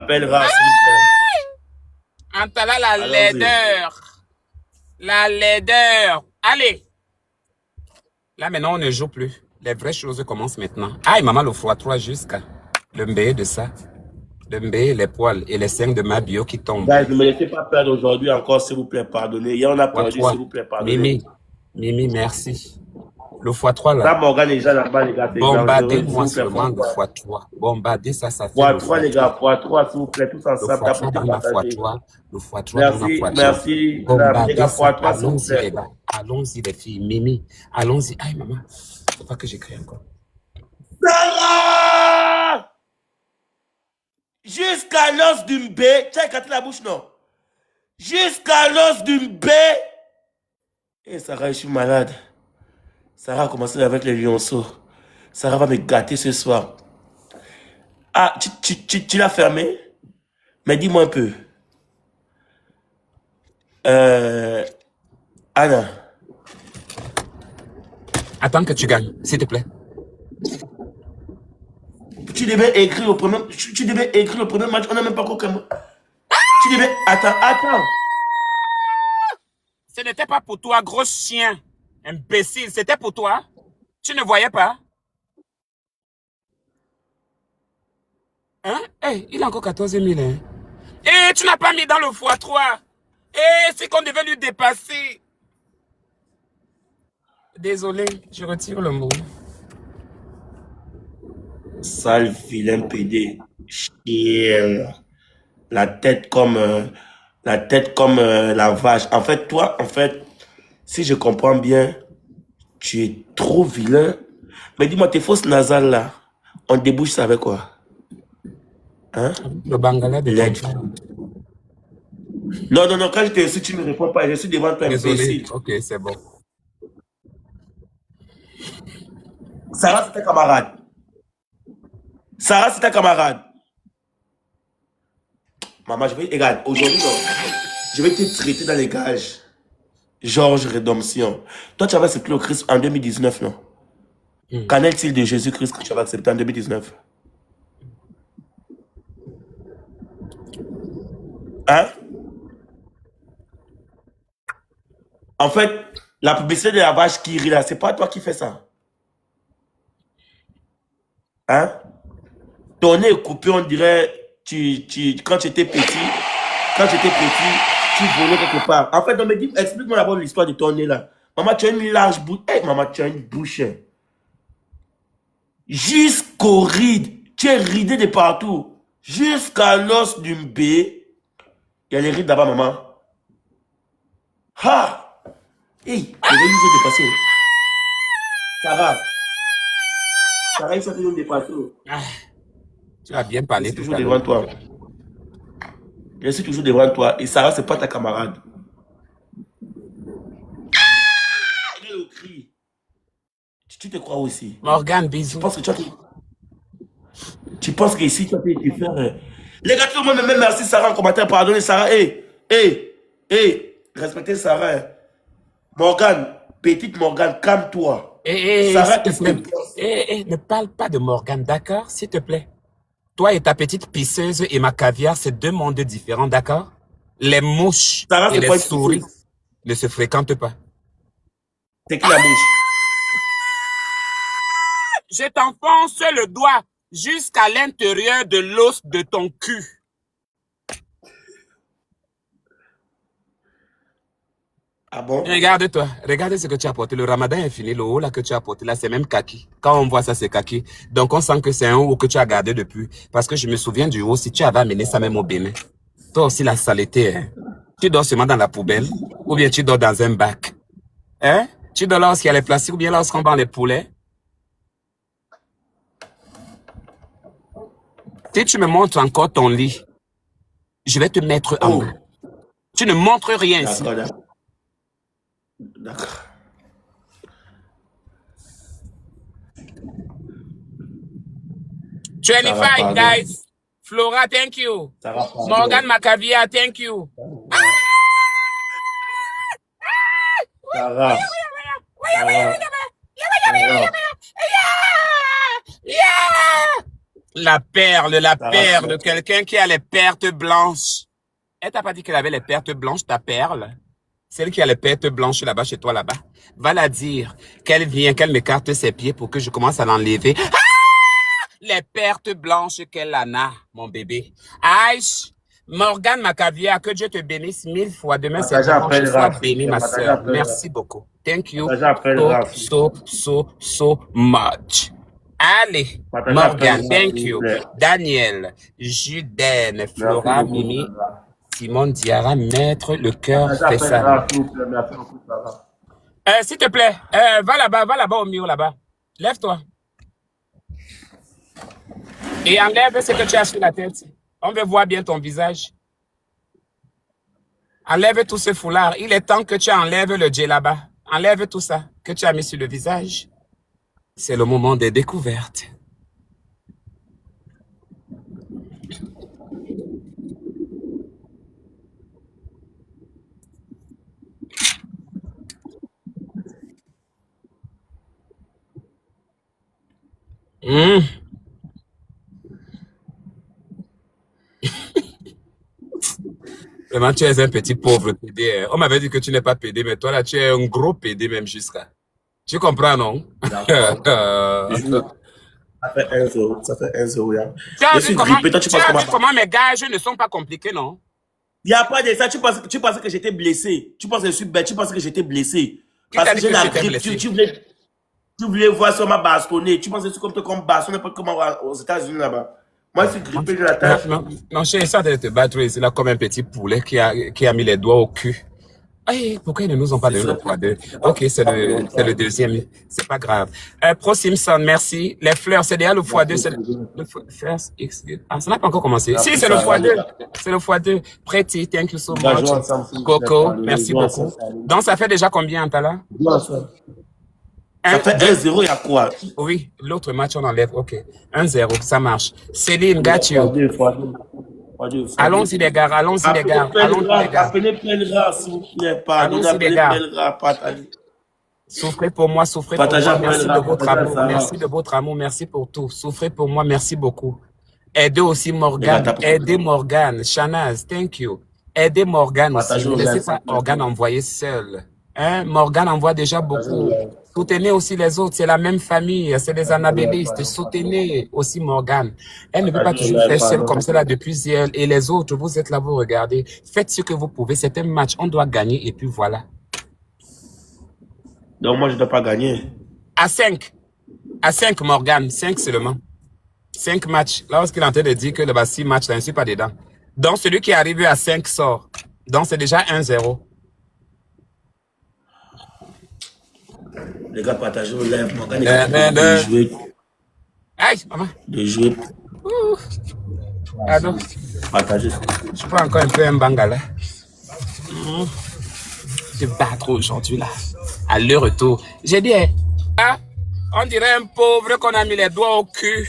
m'appellera, s'il vous plaît. Antala, la Allons-y. laideur. La laideur. Allez. Là, maintenant, on ne joue plus. Les vraies choses commencent maintenant. Aïe, maman, le froid 3 jusqu'à le mbé de ça. Le mbé, les poils et les seins de ma bio qui tombent. Guys, ne me laissez pas perdre aujourd'hui encore, s'il vous plaît, pardonnez. Hier, on a Fois perdu, 3. s'il vous plaît, pardonnez. Mimi, merci. Le x3 Ça, là. Morgan est déjà là-bas, les gars, c'est dangereux. S'il Bombardez-moi vous plaît, seulement le fois x3. Bombardez ça, ça fait 3. le Fois 3, les x3. gars, fois 3, s'il vous plaît, tous Le ensemble, x3 tapotez, dans la partagez. x3. Le x3 dans la Merci, x3. merci, les Bombardez gars, ça. fois 3, s'il vous Allons-y les plaît. gars. Allons-y les filles. Mimi. Allons-y. Aïe maman. Faut pas que j'écris encore. Sarah! Jusqu'à l'os d'une baie. Tu as éclaté la bouche, non? Jusqu'à l'os d'une baie. Eh, Sarah, je suis malade. Sarah a commencé avec les lionceaux. Sarah va me gâter ce soir. Ah, tu l'as fermé? Mais dis-moi un peu. Anna. Attends que tu gagnes, s'il te plaît. Tu devais écrire le premier. Tu devais écrire le premier match. On n'a même pas encore comme. Tu devais. Attends. Ce n'était pas pour toi, gros chien. Imbécile, c'était pour toi. Tu ne voyais pas? Hein? Hey, il a encore 14 000. Hein? Et tu n'as pas mis dans le x3. Et c'est qu'on devait lui dépasser. Désolé, je retire le mot. Sale vilain PD. Chien. La tête comme la vache. En fait, toi, si je comprends bien, tu es trop vilain. Mais dis-moi, tes fausses nasales là, on débouche ça avec quoi? Hein? Le bangala de L'aide. Non, quand je te dis, tu ne réponds pas, je suis devant toi, imbécile. Ok, c'est bon. Sarah, c'est ta camarade. Sarah, c'est ta camarade. Maman, regarde, aujourd'hui, non, je vais te traiter dans les gages. Georges Rédemption. Toi, tu avais accepté le Christ en 2019, non? Qu'en est-il de Jésus-Christ que tu avais accepté en 2019? Hein? En fait, la publicité de la vache qui rit là, c'est pas toi qui fais ça. Hein? Ton nez est coupé, on dirait, quand tu étais petit, tu volais quelque part. En fait, non, mais explique-moi d'abord l'histoire de ton nez là. Maman, tu as une large bouche. Hey, maman, tu as une bouche. Jusqu'au ride. Tu es ridé de partout. Jusqu'à l'os d'une baie. Il y a les rides là-bas, maman. Ha! Hey, les rides nous ont dépassé. Sarah, ils sont toujours dépassés. Tu as bien parlé. Je suis toujours devant toi. Je suis toujours devant toi. Et Sarah, c'est pas ta camarade. Quel cri. Tu te crois aussi. Morgan, bisous. Tu penses que ici, tu as pu te faire. Les gars, tout le monde me met merci Sarah en commentaire. Pardonnez Sarah. Respectez Sarah. Morgan, petite Morgan, calme-toi. Sarah, ne parle pas de Morgan, d'accord? S'il te plaît. Toi et ta petite pisseuse et ma caviar, c'est deux mondes différents, d'accord? Les mouches Sarah, et les souris ne se fréquentent pas. C'est qui la mouche? Je t'enfonce le doigt jusqu'à l'intérieur de l'os de ton cul. Ah bon? Regarde-toi, regarde ce que tu as porté. Le ramadan est fini, le haut là que tu as porté là, c'est même kaki. Quand on voit ça, c'est kaki. Donc on sent que c'est un haut que tu as gardé depuis. Parce que je me souviens du haut, si tu avais amené ça même au Bénin. Toi aussi la saleté, hein. Tu dors seulement dans la poubelle ou bien tu dors dans un bac. Hein? Tu dors lorsqu'il y a les plastiques ou bien lorsqu'on vend les poulets. Si tu me montres encore ton lit, je vais te mettre en bas. Tu ne montres rien ici. D'accord. 25 guys. Flora, thank you. Morgan Macavia, thank you. Sarah. La Ça va, perle, quelqu'un qui a les pertes blanches. Elle t'a pas dit qu'elle avait les pertes blanches, ta perle? Celle qui a les pertes blanches là-bas, chez toi là-bas. Va la dire qu'elle vient, qu'elle m'écarte ses pieds pour que je commence à l'enlever. Ah! Les pertes blanches qu'elle en a, mon bébé. Aïe! Morgane Macavia, que Dieu te bénisse 1000 fois. Demain, c'est partagez dimanche. appellera, Sois s'il vous bénie, plaît. ma Partagez sœur. appellera. Merci beaucoup. Thank you Partagez so, appellera, s'il vous plaît. so much. Allez, Partagez Morgane, appellera, thank s'il vous you. plaît. Daniel, Juden, Merci Flora, beaucoup, Mimi, Sarah. Simone Diarra, Maître, le cœur Partagez fait ça. appellera, s'il vous plaît. Merci beaucoup, Sarah. S'il te plaît, va là-bas au mur là-bas. Lève-toi. Et enlève ce que tu as sur la tête. On veut voir bien ton visage. Enlève tout ce foulard. Il est temps que tu enlèves le djellaba. Enlève tout ça que tu as mis sur le visage. C'est le moment des découvertes. Mmh. Vraiment, tu es un petit pauvre PD. On m'avait dit que tu n'es pas PD, mais toi là, tu es un gros PD même jusqu'à. Tu comprends, non? D'accord. Ça fait 1-0. Ça fait 1-0, yeah. Tu as Je vu suis comment, grippé. Toi, tu tu penses as comment? vu comment mes gages ne sont pas compliqués, non? Il n'y a pas de ça. Tu penses que j'étais blessé. Tu penses que je suis bête. Tu penses que j'étais blessé. Qui Parce t'a que dit j'ai que la tu étais grippe. blessé? Tu voulais voir sur ma bastonné. Tu penses que c'est comme bastonner n'importe comment aux États-Unis là-bas. Moi, je suis grippé de la tâche. Non, je suis en train de te battre ici, là, comme un petit poulet qui a mis les doigts au cul. Hey, pourquoi ils ne nous ont pas C'est donné ça. le poids 2? Ok, c'est le deuxième. C'est pas grave. Pro Simpson, merci. Les fleurs, c'est déjà le foie 2. C'est le first X. Ah, ça n'a pas encore commencé. Si, c'est le foie 2. C'est le foie 2. Pretty, thank you so On va jouer much. ensemble, s'il vous plaît, Coco, parlez. merci Jouons beaucoup. ensemble. Donc, ça fait déjà combien, Antala? Jouons ensemble. Ça Un, fait deux. 1-0, il y a quoi? Oui, l'autre match, on enlève. Ok. 1-0, ça marche. Céline, got you. Allons-y, les gars, allons-y, les gars. Allons-y, les gars. Appelez Pelra, s'il vous plaît. Pardon, Allons-y, les appelez gars. Pelra. Partagez. Souffrez pour moi, souffrez pour Partagez moi. après Merci le de rap, votre partagez amour. ça. Merci de votre amour. Merci pour tout. Souffrez pour moi. Merci beaucoup. Aidez aussi Les Morgane. gars, tapez. Aidez Morgane. Shanaz, thank you. Aidez Morgane aussi. Partagez Ne au laissez live, pas s'il vous plaît. Morgane envoyer seule. Hein? Morgane envoie déjà beaucoup. Soutenez aussi les autres. C'est la même famille. C'est des anabellistes. Soutenez aussi Morgane. Elle ne peut pas toujours faire seule comme cela depuis hier. Et les autres, vous êtes là, vous regardez. Faites ce que vous pouvez. C'est un match. On doit gagner et puis voilà. Donc, moi, je ne dois pas gagner. À 5. À 5, Morgane. 5 seulement. 5 matchs. Lorsqu'il est en train de dire que le 6 matchs, je ne suis pas dedans. Donc, celui qui est arrivé à 5 sort. Donc, c'est déjà 1-0. Les gars, partagez au live. Morgane De jouer. Aïe, maman. De jouer. Pardon. Partagez. Je prends encore un peu un bangala. Je vais battre aujourd'hui, là. À leur retour. J'ai dit, ah, on dirait un pauvre qu'on a mis les doigts au cul.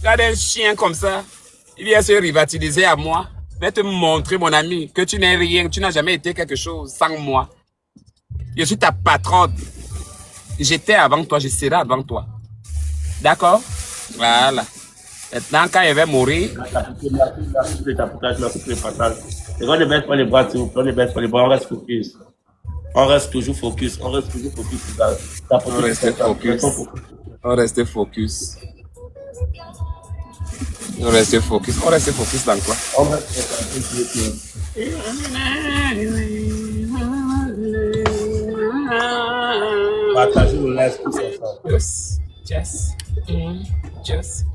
Regarde un chien comme ça. Il vient se rivaliser à moi. Je vais te montrer, mon ami, que tu n'es rien, tu n'as jamais été quelque chose sans moi. Je suis ta patronne. J'étais avant toi, je serai avant toi. D'accord? Voilà. Maintenant, quand il va mourir, Merci pour les tapotages, merci pour les partages. Les gars, ne baissent pas les bras, s'il vous plaît. Ne baissent pas les bras, on reste focus. On reste toujours focus. On reste toujours focus. on reste focus. On reste focus. On reste focus. On reste focus dans quoi? On reste focus. Partagez le live tous ensemble. Just.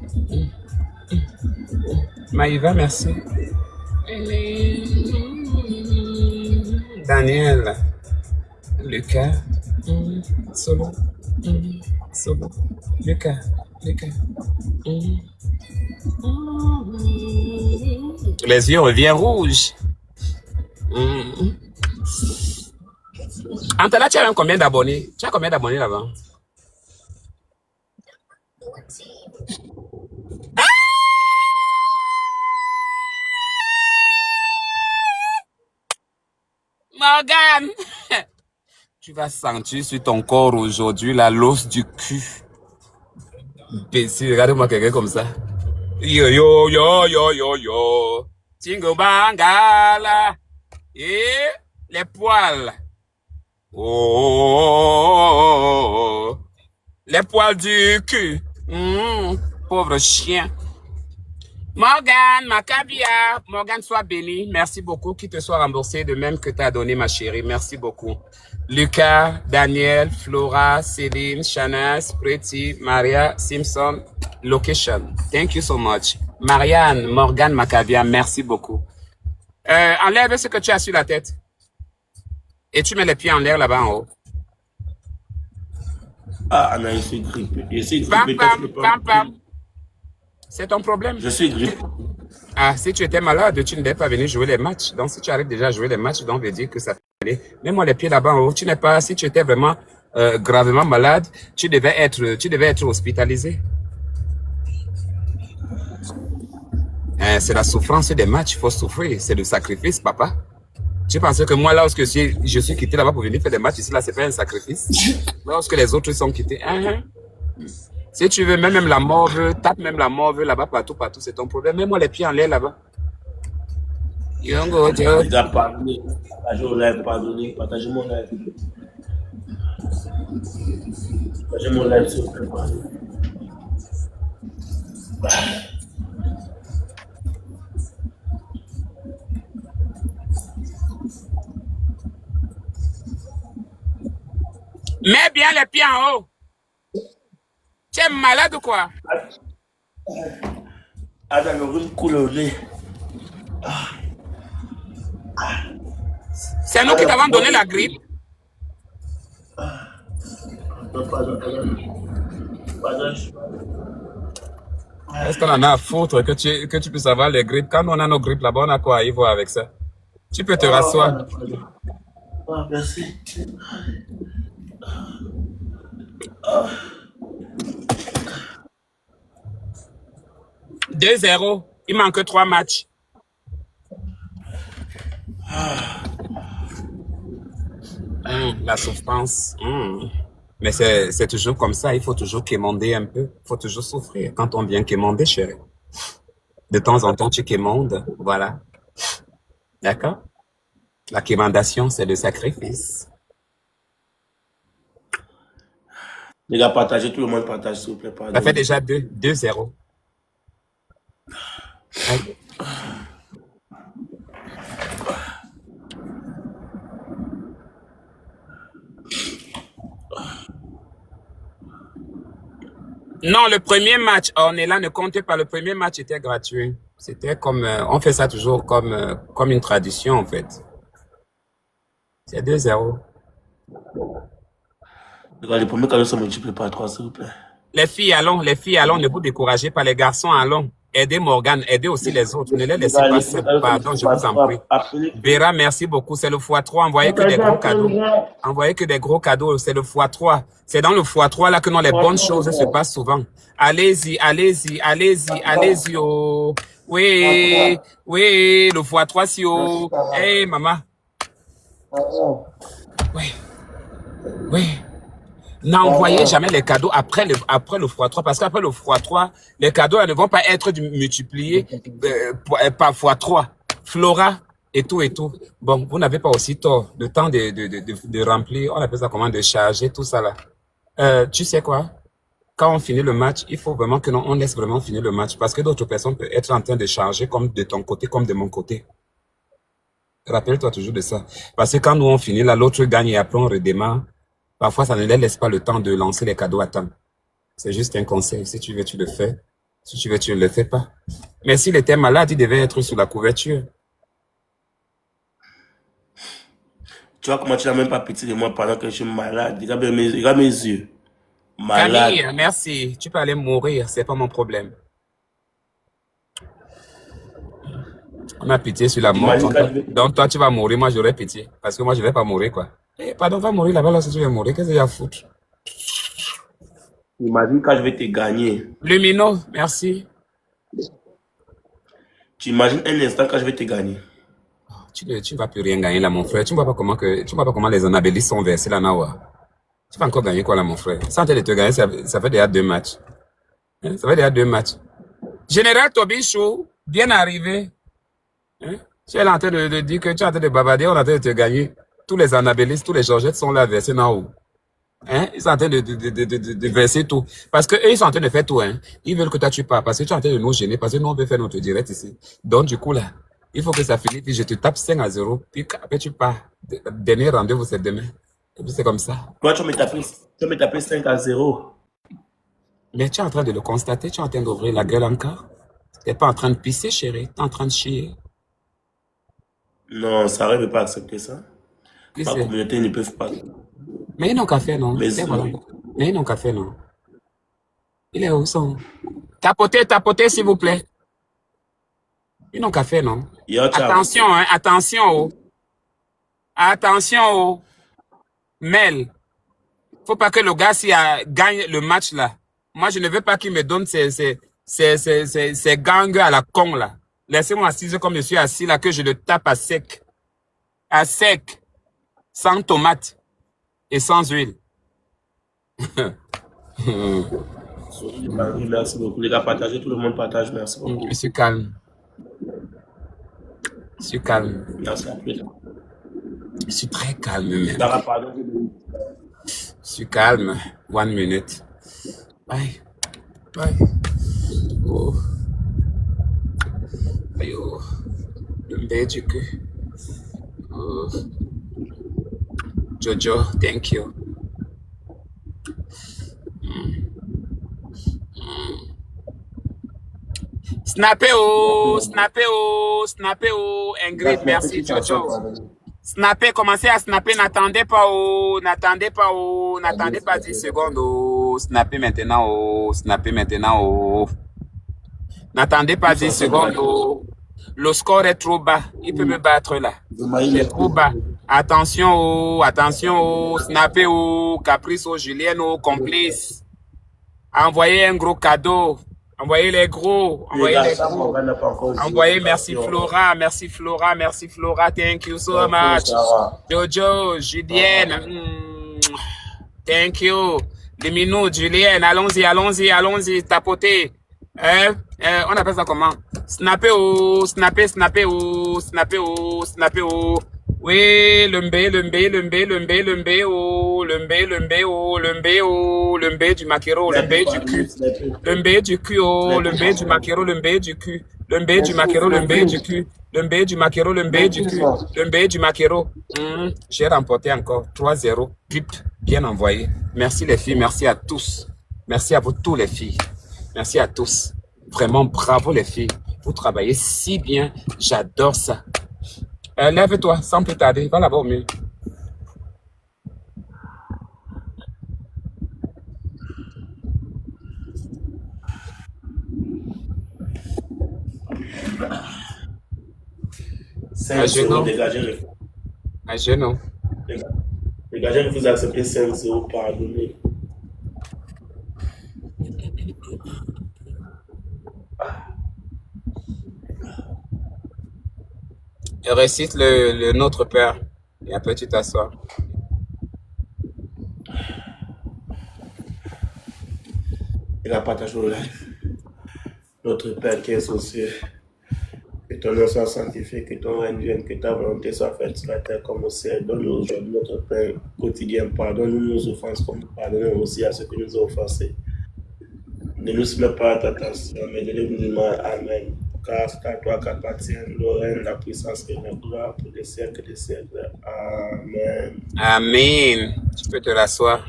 Maïva, merci. Daniel. Lucas. Solo. Solo. Lucas. Les yeux reviennent rouges. Antala, tu as combien d'abonnés? Tu as combien d'abonnés là-bas? Morgane! Tu vas sentir sur ton corps aujourd'hui la l'os du cul. Imbécile, regarde-moi quelqu'un comme ça. Yo, yo, yo, yo, yo, yo. Tingo Bangala. Et les poils. Oh, les poils du cul. Pauvre chien. Morgane, Macabia. Morgane, sois bénie. Merci beaucoup. Qu'il te soit remboursé de même que t'as donné, ma chérie. Merci beaucoup. Lucas, Daniel, Flora, Céline, Shanas, Pretty, Maria, Simpson, Location. Thank you so much. Marianne, Morgane, Macabia, merci beaucoup. Enlève ce que tu as sur la tête. Et tu mets les pieds en l'air là-bas en haut. Ah, Anna, je suis grippé. Je suis Pam, grippé. pam, pam, pam. C'est ton problème. Je suis grippé. Ah, si tu étais malade, tu ne devais pas venir jouer les matchs. Donc, si tu arrives déjà à jouer les matchs, donc, veut dire que ça fait aller. Mets-moi les pieds là-bas en haut. Tu n'es pas, si tu étais vraiment gravement malade, tu devais être hospitalisé. C'est la souffrance des matchs, il faut souffrir. C'est le sacrifice, papa. Tu pensais que moi, lorsque je suis quitté là-bas pour venir faire des matchs ici, là, c'est pas un sacrifice. Lorsque les autres sont quittés, si tu veux, même la morve, tape même la morve là-bas, partout, c'est ton problème. Mets-moi les pieds en l'air là-bas. Yongo, Dieu. Il a pardonné. Partagez mon live, pardonnez. Partagez mon live. Partagez mon live, s'il vous plaît. Mets bien les pieds en haut. Tu es malade ou quoi? Ada, le rhume coule au nez. C'est nous qui t'avons donné la grippe. Pardon. Est-ce qu'on en a à foutre que tu puisses avoir les grippes? Quand on a nos grippes là-bas, on a quoi à y voir avec ça? Tu peux te rasseoir. Ah, merci. 2-0. Il manque 3 matchs. La souffrance. Mais c'est toujours comme ça. Il faut toujours quémander un peu. Il faut toujours souffrir. Quand on vient quémander, chérie. De temps en temps, tu quémandes. Voilà. D'accord? La quémandation, c'est le sacrifice. Les gars, partagez, tout le monde partage, s'il vous plaît. Ça fait déjà 2-0. Non, le premier match, on est là, ne comptez pas. Le premier match était gratuit. C'était comme, on fait ça toujours comme une tradition, en fait. C'est 2-0. Les premiers cadeaux sont multipliés par 3, s'il vous plaît. Les filles, allons, ne vous découragez pas. Les garçons, allons. Aidez Morgane, aidez aussi les autres. Ne les laissez pas seuls. Pardon, je vous en prie. Vera, merci beaucoup. C'est le x3. Envoyez que des gros cadeaux. Envoyez que des gros cadeaux. C'est le x3. C'est dans le x3 là que les bonnes choses se passent souvent. Allez-y, allez-y, allez-y, allez-y. Oh. Oui, oui, le x3 si oh. Hey, maman. Oui, oui. N'envoyez jamais les cadeaux après le x3 parce qu'après le x3, les cadeaux ne vont pas être multipliés par x3. Flora et tout et tout. Bon, vous n'avez pas aussi tort. Le temps de remplir, on appelle ça comment, de charger tout ça là. Tu sais quoi? Quand on finit le match, il faut vraiment que on laisse vraiment finir le match parce que d'autres personnes peuvent être en train de charger comme de ton côté, comme de mon côté. Rappelle-toi toujours de ça. Parce que quand nous on finit là, l'autre gagne et après on redémarre. Parfois, ça ne les laisse pas le temps de lancer les cadeaux à temps. C'est juste un conseil. Si tu veux, tu le fais. Si tu veux, tu ne le fais pas. Mais s'il était malade, il devait être sous la couverture. Tu vois comment tu n'as même pas pitié de moi pendant que je suis malade. Regarde mes yeux. Malade. Camille, merci. Tu peux aller mourir. C'est pas mon problème. On a pitié sur la mort. Donc, toi, tu vas mourir. Moi, j'aurais pitié. Parce que moi, je vais pas mourir, quoi. Pardon, va mourir là-bas, là, si tu veux mourir. Qu'est-ce qu'il y a à foutre? Imagine quand je vais te gagner. Lumino, merci. Tu imagines un instant quand je vais te gagner. Tu ne vas plus rien gagner là, mon frère. Tu ne vois pas comment les anabélistes sont versés là, Nawa. Tu vas encore gagner quoi là, mon frère? Sans te gagner, ça fait déjà 2 matchs. Ça fait déjà 2 matchs. Général Tobichou, bien arrivé. Hein? Tu es là en train de dire que tu es en train de bavarder, on est en train de te gagner. Tous les anabélistes, tous les Georgettes sont là versés dans haut. Hein? Ils sont en train de verser tout. Parce que eux, ils sont en train de faire tout. Hein? Ils veulent que toi tu pars. Parce que tu es en train de nous gêner. Parce que nous, on veut faire notre direct ici. Donc, du coup, là, il faut que ça finisse. Puis je te tape 5-0. Puis après, tu pars. Dernier rendez-vous, c'est demain. Et puis, c'est comme ça. Toi, tu me tapé 5-0. Mais tu es en train de le constater. Tu es en train d'ouvrir la gueule encore. Tu n'es pas en train de pisser, chérie. Tu es en train de chier. Non, Sarah ne veut pas accepter ça. Qui Ma c'est? communauté ne peut pas. Mais ils n'ont qu'à faire, non? Mais Et voilà. Mais ils n'ont qu'à faire, non? Il est où son? Tapotez, s'il vous plaît. Ils n'ont qu'à faire, non? hier, tu as Attention, hein, attention, oh. Attention, oh. Mel, faut pas que le gars gagne le match, là. Moi, je ne veux pas qu'il me donne ces gangs à la con, là. Laissez-moi assis comme je suis assis, là, que je le tape à sec. À sec. Sans tomate. Et sans huile. Merci beaucoup. Les gars, partagez, tout le monde partage. Merci beaucoup. Je suis calme. Je suis calme. Merci à plus. Je suis très calme, même. Sarah, pardon. Je suis calme. 1 minute. Bye. Bye. Oh. Aïe, oh. Le mbé du cul. Oh. Jojo, thank you. Snappé oh, snappé oh, snappé oh. Ingrid, merci Jojo. Snappé, commencez à snapper, n'attendez pas oh, n'attendez pas oh, n'attendez pas 10 secondes oh. Snappez maintenant oh, snappez maintenant oh. N'attendez pas 10 secondes oh. Le score est trop bas, il peut me battre là. C'est trop bas. Attention oh, snappé oh, Caprice oh, Julienne oh, complice. Envoyez un gros cadeau. Envoyez les gros. Envoyez les gros. Envoyez, merci Flora, merci Flora, merci Flora. Thank you so much. Jojo, Julienne. Thank you. 10 minutes, Julienne. Allons-y, allons-y, allons-y. Tapotez. On appelle ça comment? Snapper oh, snapper, snapper oh, snapper oh, snapper oh. Oui, le mbé oh, le mbé du maquereau, le mbé du cul. Le mbé du cul oh, le mbé du maquereau, le mbé du cul. Le mbé du maquereau, le mbé du cul. Le mbé du maquereau, le mbé du cul. Le mbé du maquereau. J'ai remporté encore 3-0. Pip, bien envoyé. Merci les filles, merci à tous. Merci à vous tous les filles. Merci à tous. Vraiment, bravo les filles. Vous travaillez si bien. J'adore ça. Lève-toi, sans plus tarder. Va là-bas au mieux. À genoux. Dégagez. À genoux. Dégagez, vous acceptez 5-0, pardonnez. Récite le Notre Père. Et après, tu t'assois. Et la partage au live. Notre Père qui est aux cieux, que ton nom soit sanctifié, que ton règne vienne, que ta volonté soit faite sur la terre comme au ciel. Donne-nous aujourd'hui notre pain quotidien. Pardonne-nous nos offenses comme nous pardonnons aussi à ceux qui nous ont offensés. Ne nous soumets pas à ta tentation, mais délivre-nous du mal. Amen. Car c'est à toi qu'appartiennent le règne, la puissance et la gloire pour les siècles des siècles. Amen. Amen. Tu peux te rasseoir.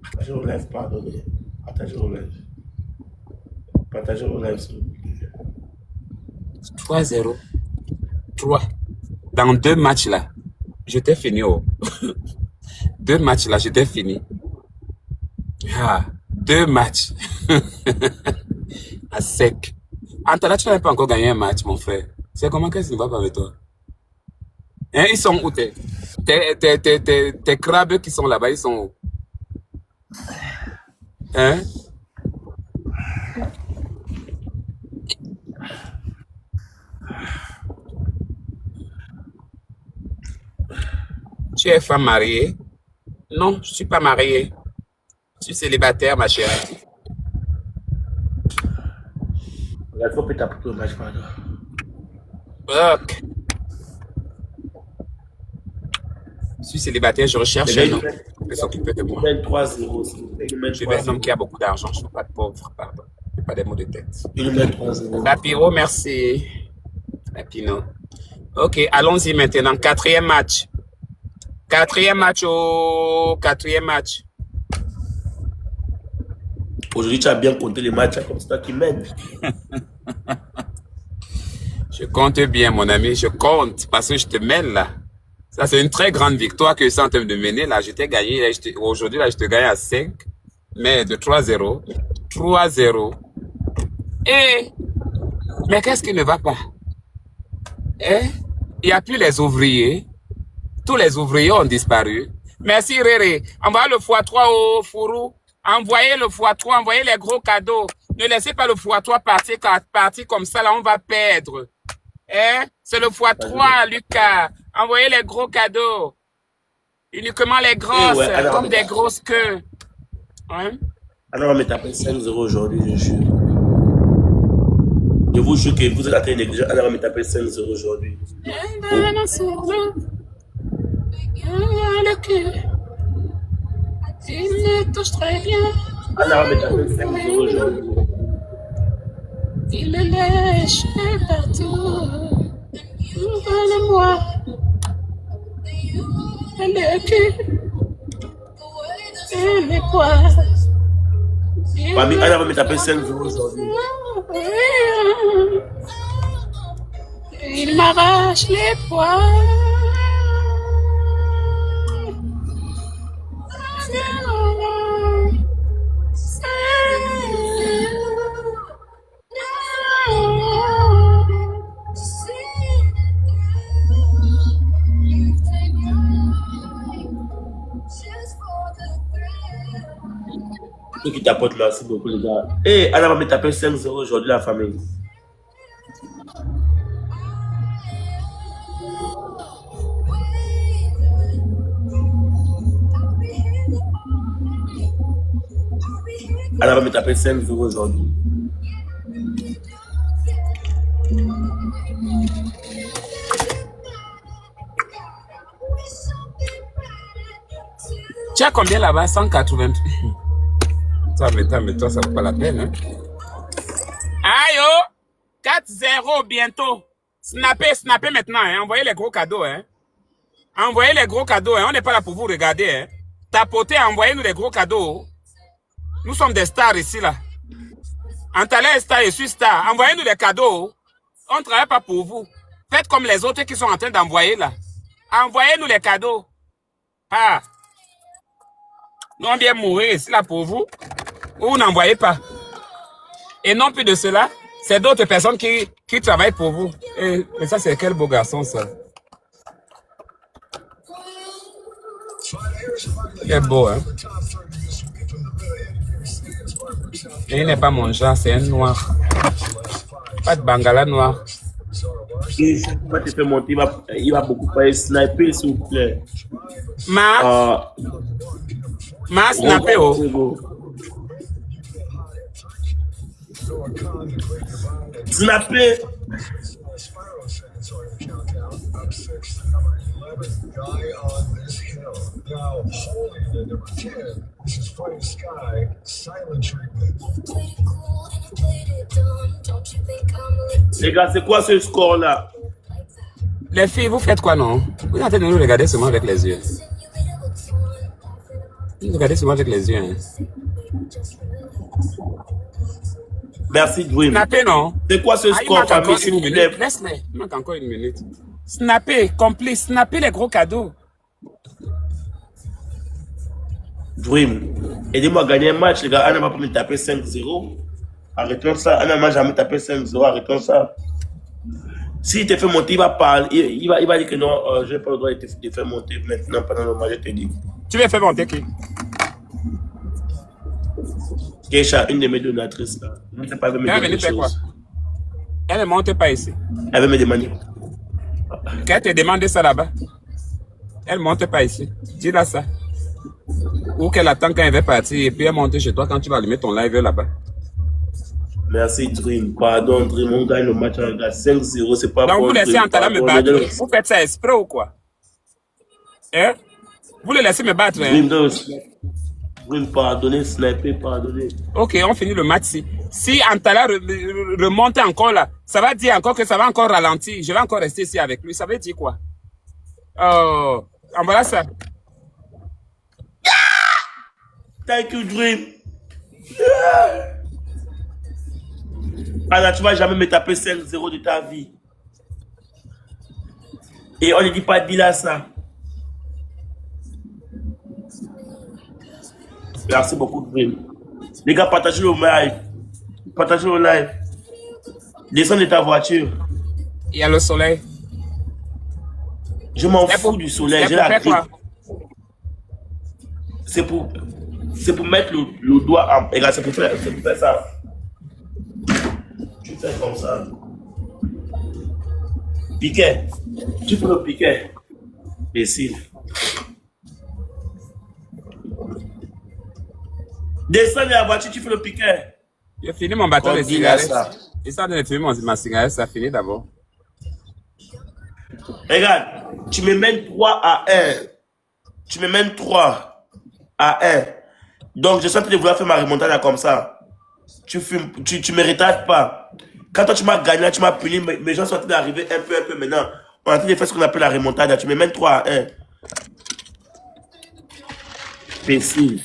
Partagez au live, pardonnez. Partagez au live. Partagez au live, s'il vous plaît. 3-0. 3. Dans 2 matchs là, je t'ai fini. Oh. 2 matchs là, je t'ai fini. 2 matchs. À sec. Antala, tu n'avais pas encore gagné un match, mon frère. C'est comment qu'est-ce qui ne va pas avec toi? Hein, ils sont où tes crabes qui sont là-bas, ils sont où? Hein? Tu es femme mariée? Non, je ne suis pas mariée. Je suis célibataire, ma chérie. Il faut peut-être pour le match, pardon. Ok. Je suis célibataire, je recherche un homme qui s'occuper de moi. 3-0. Je veux un homme qui a beaucoup d'argent, je ne veux pas de pauvre, pardon. Je veux pas des mots de tête. Il met 3-0. Papiro, merci. Papino. Ok, allons-y maintenant. Quatrième match. Quatrième match. Aujourd'hui, tu as bien compté les matchs, comme c'est toi qui mène. Je compte bien, mon ami. Je compte parce que je te mène là. Ça, c'est une très grande victoire que je suis en train de mener là. Je t'ai gagné. Aujourd'hui, là, je te gagne à 5. Mais de 3-0. 3-0. Mais qu'est-ce qui ne va pas? Il n'y a plus les ouvriers. Tous les ouvriers ont disparu. Merci Réré. Envoyez le x3 au fourreau. Envoyez le x3, envoyez les gros cadeaux. Ne laissez pas le x3 partir comme ça, là on va perdre. C'est le x3, Lucas. Envoyez les gros cadeaux. Uniquement les grosses, comme des grosses queues. Alors on va me taper 5-0 aujourd'hui, je jure. Je vous jure que vous êtes en train de négliger. Alors on va me taper 5-0 aujourd'hui. Il me touche très bien. Alors on va me taper 5-0 aujourd'hui. Il me lèche partout. Voilà-moi. Le cul. Et les poils. Mami, alors on va me taper 5-0 aujourd'hui. Il m'arrache les poils. Ceux qui t'apportent, merci beaucoup les gars. Et alors on va me taper 5-0 aujourd'hui la famille. Alors on va me taper 5-0 aujourd'hui. Tu as combien là-bas? 180. Mais toi, ça vaut pas la peine, hein? Aïe, oh! 4-0 bientôt. Snappez maintenant, hein? Envoyez les gros cadeaux, hein? Envoyez les gros cadeaux, hein? On n'est pas là pour vous regarder, hein? Tapotez, envoyez-nous les gros cadeaux. Nous sommes des stars ici, là. Antalya est star, je suis star. Envoyez-nous les cadeaux. On ne travaille pas pour vous. Faites comme les autres qui sont en train d'envoyer, là. Envoyez-nous les cadeaux. Ah! Nous, on vient mourir ici, là, pour vous. Ou vous n'envoyez pas. Et non plus de cela, c'est d'autres personnes qui travaillent pour vous. Et ça, c'est quel beau garçon, ça. Il est beau, hein. Et il n'est pas mon genre, c'est un noir. Pas de bangala noir. Et si tu vas te faire monter, il va beaucoup pas sniper, s'il vous plaît. Ma snapper, oh. Snapper. Les gars, c'est quoi ce score là? Les filles, vous faites quoi, non? Vous êtes en train de nous regarder seulement avec les yeux. Vous regardez seulement avec les yeux, hein. Merci, Dream. Snappez, non? C'est quoi ce score, famille? Laisse-les. Il manque encore une minute. Snappez, complice. Snappez les gros cadeaux. Dream, aidez-moi à gagner un match, les gars. Anna va pas me taper 5-0. Arrêtons ça. Anna m'a jamais tapé 5-0. Arrêtons ça. S'il te fait monter, il va parler. Il va dire que non, je n'ai pas le droit de te faire monter maintenant pendant le match, je te dis. Tu veux faire monter qui? Keisha, une de mes donatrices là. Je ne sais pas, elle veut me demander des choses. Elle ne monte pas ici. Elle veut me demander. Qu'elle te demande ça là-bas. Elle ne monte pas ici. Dis-la ça. Ou qu'elle attend quand elle va partir et puis elle monte chez toi quand tu vas allumer ton live là-bas. Merci Dream. Pardon Dream, on gagne le match à 5-0, c'est pas Donc bon vous laissez Dream. Antala me battre. Vous faites ça exprès ou quoi? Hein? Vous le laissez me battre, hein? Dream, pardonnez, sniper, pardonnez. Ok, on finit le match. Si Antala remonte encore là, ça va dire encore que ça va encore ralentir. Je vais encore rester ici avec lui. Ça veut dire quoi? Oh, voilà ça. Thank you, Dream. Anna, tu vas jamais me taper 5-0 de ta vie. Et on ne dit pas Dila ça. Merci beaucoup, Dream. Les gars, partagez le live. Partagez le live. Descends de ta voiture. Il y a le soleil. Je m'en fous du soleil. J'ai la grippe. C'est pour mettre le doigt en... Regarde, c'est pour faire ça. Tu fais comme ça. Piquet. Tu fais le piquet. Imbécile. Descends de la voiture, tu fais le piquet. J'ai fini mon bâton de cigarette. Histoire de finir ma cigarette, ça finit d'abord. Regarde, tu me mènes 3-1. Tu me mènes 3-1. Donc, je suis en train de vouloir faire ma remontada comme ça. Tu me retardes pas. Quand toi, tu m'as gagné, tu m'as puni, mes gens sont en train d'arriver un peu maintenant. On est en train de faire ce qu'on appelle la remontada. Tu me mènes 3-1. Imbécile.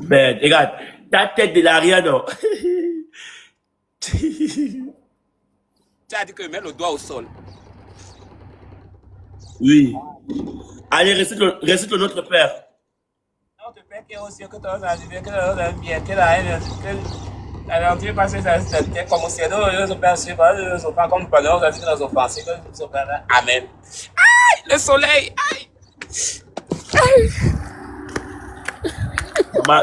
Merde, regarde, ta tête de l'arrière, non. Tu as dit que mets le doigt au sol. Oui. Allez, récite le Notre Père. Notre Père qui est au ciel, que ton nom soit béni, que ton nom soit bien, que la haine, que alors Dieu passe sa tête comme au ciel, nous Père, nous sommes pas comme pendant, nous avons nos offenses, que nous sommes pas. Amen. Aïe, le soleil, aïe.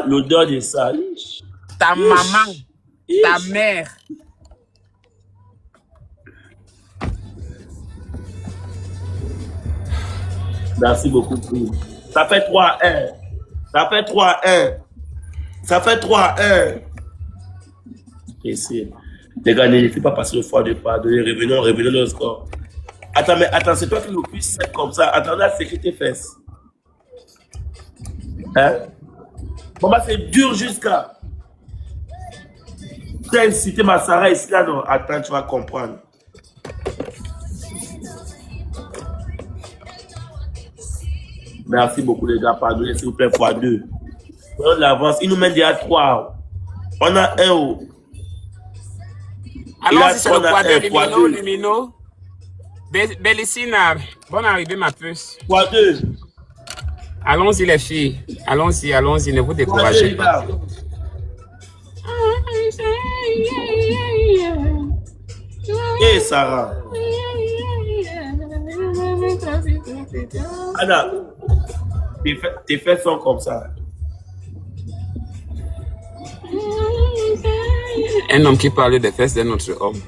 L'odeur de ça. Ta maman, ta mère. Merci beaucoup. Ça fait 3-1. Ça fait 3-1. Ça fait 3-1. Ici. Les gars, n'hésitez pas à passer le foie de pardonner. Revenons le score. Attends, c'est toi qui nous puisses faire comme ça. Attendez à sécher tes fesses. Hein? Bon, bah, c'est dur jusqu'à. Tu as incité ma Sarah ici, là, non? Attends, tu vas comprendre. Merci beaucoup, les gars. Pardonnez, s'il vous plaît, x2. On l'avance. Il nous mène déjà 3. On a 1 haut. Allons-y sur le x2, Lumino. Bellicina, bonne arrivée, ma puce. x2. Allons-y, les filles. Allons-y, ne vous découragez pas. Et Sarah. Anna, tes fesses sont comme ça. Un homme qui parle des fesses d'un autre homme.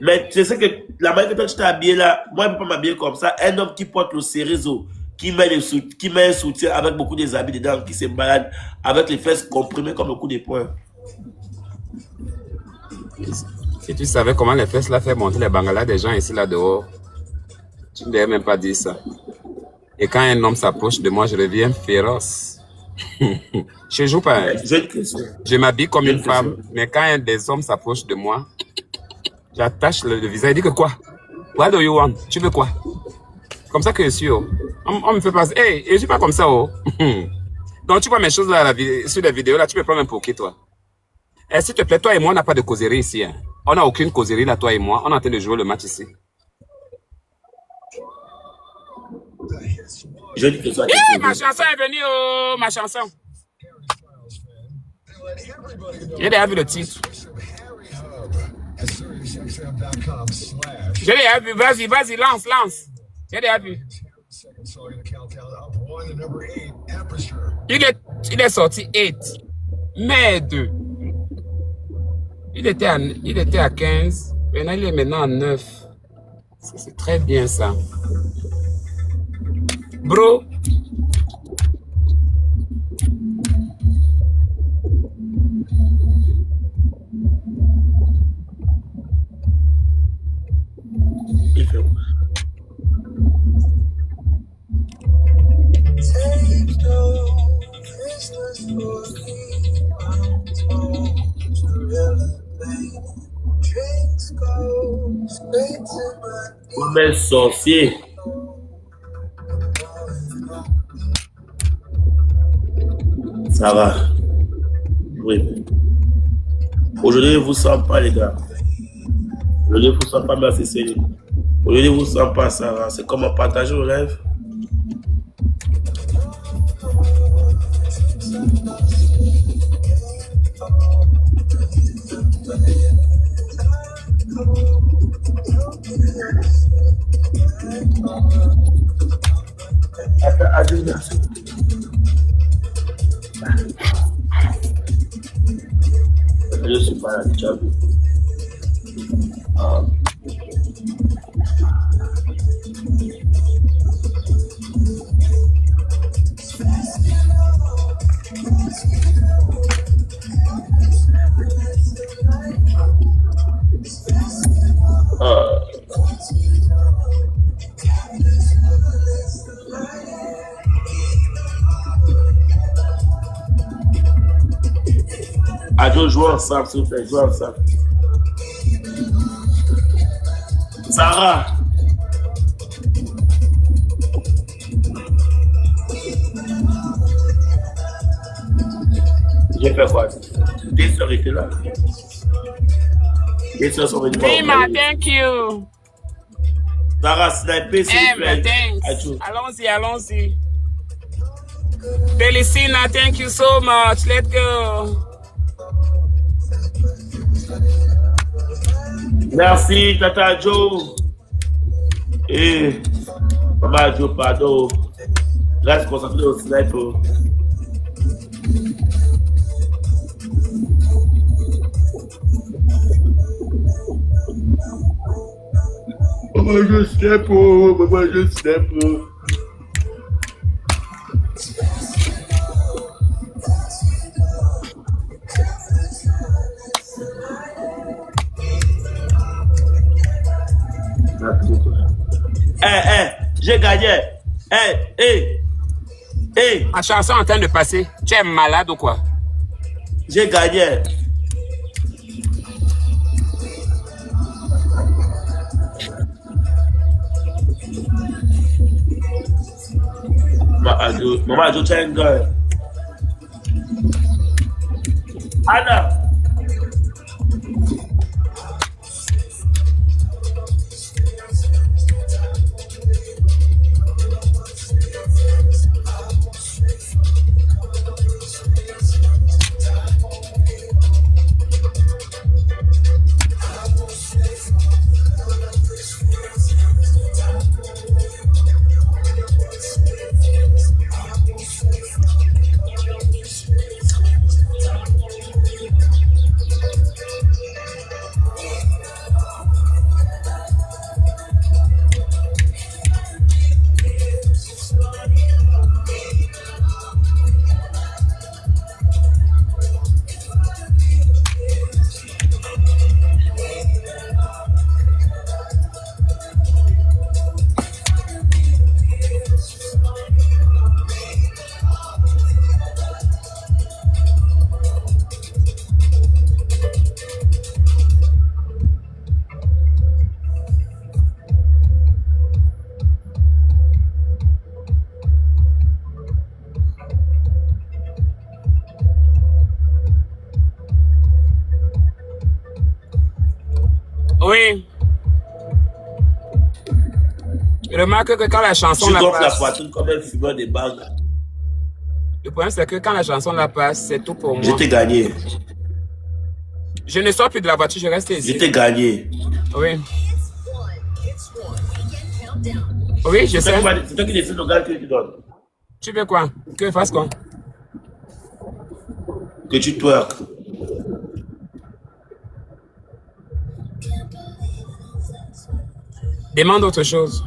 Mais tu sais que la manière que toi tu t'es habillé là, moi je ne peux pas m'habiller comme ça. Un homme qui porte le cérézo, qui met un soutien avec beaucoup des habits dedans, qui se balade avec les fesses comprimées comme le coup de poing. Si tu savais comment les fesses là fait monter les bangalas des gens ici là dehors, tu ne devrais même pas dire ça. Et quand un homme s'approche de moi, je reviens féroce. Je joue pas. Je m'habille comme une femme, mais quand un des hommes s'approche de moi, j'attache le visage et dis que quoi? What do you want? Tu veux quoi? Comme ça que je suis. Oh. On me fait passer. Hey, je suis pas comme ça. Oh. Donc tu vois mes choses là sur les vidéos là, tu me prends même pour qui toi? Eh, s'il te plaît, toi et moi, on n'a pas de causerie ici. Hein. On n'a aucune causerie là, toi et moi. On est en train de jouer le match ici. Je dis que ça. Ma chanson est venue, oh, ma chanson. J'ai déjà vu le titre. J'ai déjà vu, vas-y, lance. J'ai déjà vu. Il est sorti 8. Merde. Il était à 15. Maintenant, il est maintenant à 9. C'est très bien ça. Bro. Il fait quoi? Comme un sorcier. Ça va. Oui. Aujourd'hui, je ne vous sens pas, les gars. Aujourd'hui, je ne vous sens pas, merci Céline. Aujourd'hui, je ne vous sens pas, Sarah. C'est comme on partage au live. Je suis pas là, tu as vu. Adieu, jouons ensemble, s'il vous plaît, jouons ensemble. Sarah. J'ai fait quoi? Tes soeurs étaient là. Tes soeurs sont venues. Nima, thank you. Sarah, sniper, s'il vous plaît. Thanks. Allons-y, allons-y. Delicina, thank you so much. Let's go. Merci, Tata Joe. Et Maman Joe, pardon. Reste concentré au sniper. Maman Joe, sniper. Maman Joe, sniper. J'ai gagné. Ma chanson est en train de passer. Tu es malade ou quoi? J'ai gagné. Maman Adjo, tu es un gars. Anna. Oui. Remarque que quand la chanson Tu la gonfles la passe, poitrine comme un fumeur de bague. le problème c'est que quand la chanson la passe, c'est tout pour moi. Je t'ai gagné. Je ne sors plus de la voiture, je reste ici. Je t'ai gagné. Oui. Oui, je sais. C'est toi qui décides le gars que tu donnes. Tu veux quoi? Que je fasse quoi? Que tu twerk. Demande autre chose.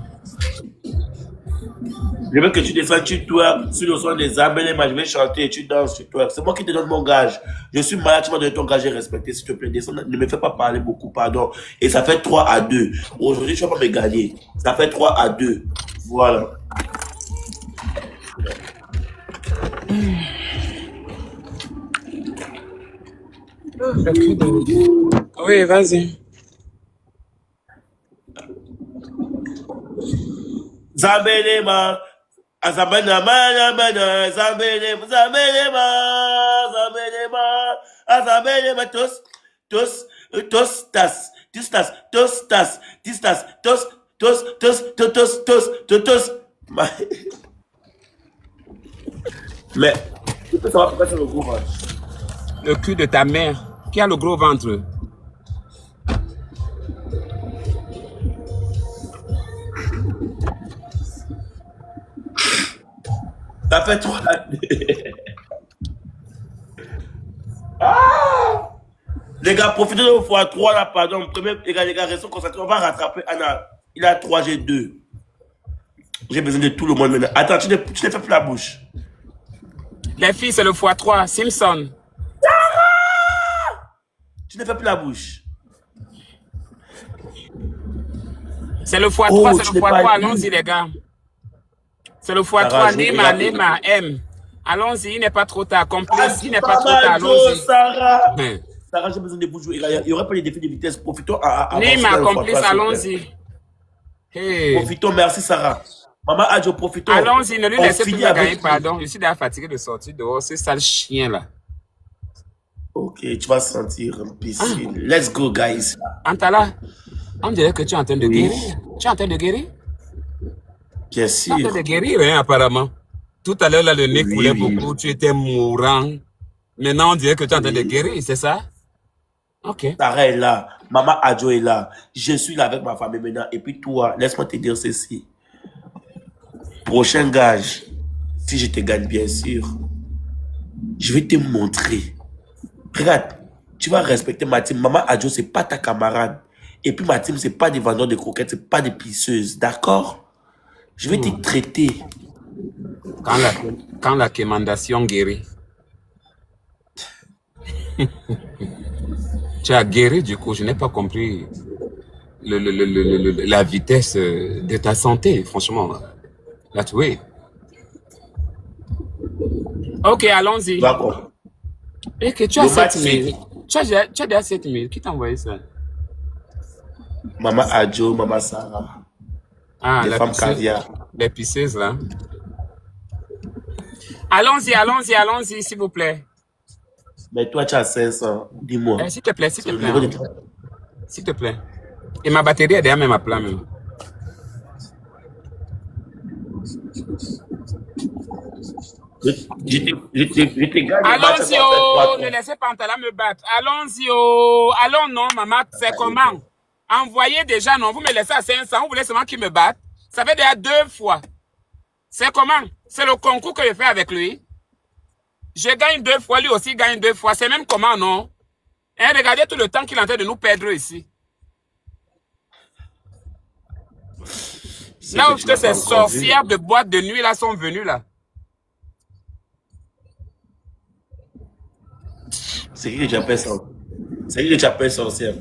Je veux que tu descends, tu twerk sur le son des Abelema, je vais chanter et tu danses, tu twerk. C'est moi qui te donne mon gage. Je suis malade, tu m'as donné ton gage et respecté, s'il te plaît. Descends, ne me fais pas parler beaucoup, pardon. Et ça fait 3-2. Aujourd'hui, tu vas pas me gagner. Ça fait 3-2. Voilà. Oui, vas-y. Zambelema, Azabana, Mana, Zambelema, Zambelema, Zambelema, Azabelema, tos, tas, tos. Mais, tu peux savoir pourquoi c'est le gros ventre. Le cul de ta mère. Qui a le gros ventre? Ça fait 3-2. Ah! Les gars, profitez de vos fois 3 là, pardon. Les gars, restons concentrés. On va rattraper Anna. Il a 3, j'ai 2. J'ai besoin de tout le monde maintenant. Attends, tu ne fais plus la bouche. Les filles, c'est le x3. Simpson. Tu ne fais plus la bouche. C'est le x3, Oh, c'est le x3. Allons-y, les gars. C'est le x3. Nema, M. Allons-y, il n'est pas trop tard. Complice, il n'est pas trop tard. Allons-y. Sarah, Sarah, j'ai besoin de vous jouer. Il n'y aurait pas les défis de vitesse. Profitons à Nema, complice, allons-y. Hey. Profitons, merci Sarah. Maman Adjo, profitons. Allons-y, ne lui laissez plus me gagner, pardon. Je suis déjà fatigué de sortir dehors. C'est ça le chien là. Ok, tu vas sentir un piscine. Let's go, guys. Antala, on dirait que tu es en train de guérir. Tu es en train de guérir? Bien Tu es en sûr. train de guérir, hein, apparemment. Tout à l'heure, là, le nez coulait beaucoup. Tu étais mourant. Maintenant, on dirait que tu es en train de guérir, c'est ça? Ok. Sarah est là. Maman Adjo est là. Je suis là avec ma famille maintenant. Et puis toi, laisse-moi te dire ceci. Prochain gage, si je te gagne, bien sûr, je vais te montrer. Regarde, tu vas respecter ma team. Maman Adjo, c'est pas ta camarade. Et puis ma team, c'est pas des vendeurs de croquettes, c'est pas des pisseuses. D'accord? Je vais te traiter. Quand la quémandation guérit. Tu as guéri, du coup, je n'ai pas compris la vitesse de ta santé, franchement. Là, tu es. Ok, allons-y. D'accord. Et que tu as 7000. Tu as déjà 7000. Qui t'a envoyé ça? Maman Adjo, Maman Sarah. Ah, les femmes caviar. Les pisseuses, là. Allons-y, allons-y, allons-y, s'il vous plaît. Mais toi, tu as 500. Dis-moi. S'il te plaît, s'il te plaît. Hein. S'il te plaît. Et ma batterie est derrière même à plat, même. Je te gagne. Allons-y, oh, ne laissez pas Antala me battre. Allons-y, oh. Allons, non, maman, c'est comment? Envoyez déjà, non, vous me laissez à 500, vous voulez seulement qu'il me batte. Ça fait déjà 2 fois. C'est comment? C'est le concours que je fais avec lui. Je gagne 2 fois, lui aussi gagne 2 fois. C'est même comment, non? Et regardez tout le temps qu'il est en train de nous perdre ici. Là où ces sorcières de boîte de nuit là sont venues là. C'est qui que tu appelles sorcière? C'est qui que tu appelles sorcière?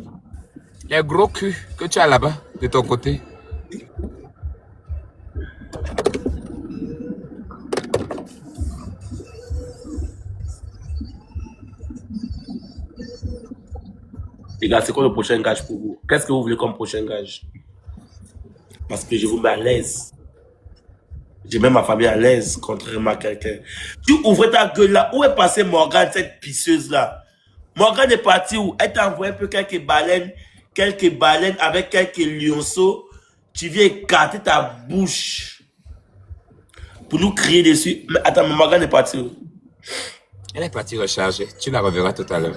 Les gros culs que tu as là-bas, de ton côté. Les gars, c'est quoi le prochain gage pour vous? Qu'est-ce que vous voulez comme prochain gage? Parce que je vous mets à l'aise. Je mets ma famille à l'aise, contrairement à quelqu'un. Tu ouvres ta gueule là. Où est passée Morgane, cette pisseuse là? Morgane est partie où? Elle t'a envoyé un peu quelques baleines avec quelques lionceaux. Tu viens écarter ta bouche pour nous crier dessus. Mais attends, mais Morgane est partie où? Elle est partie recharger. Tu la reverras tout à l'heure.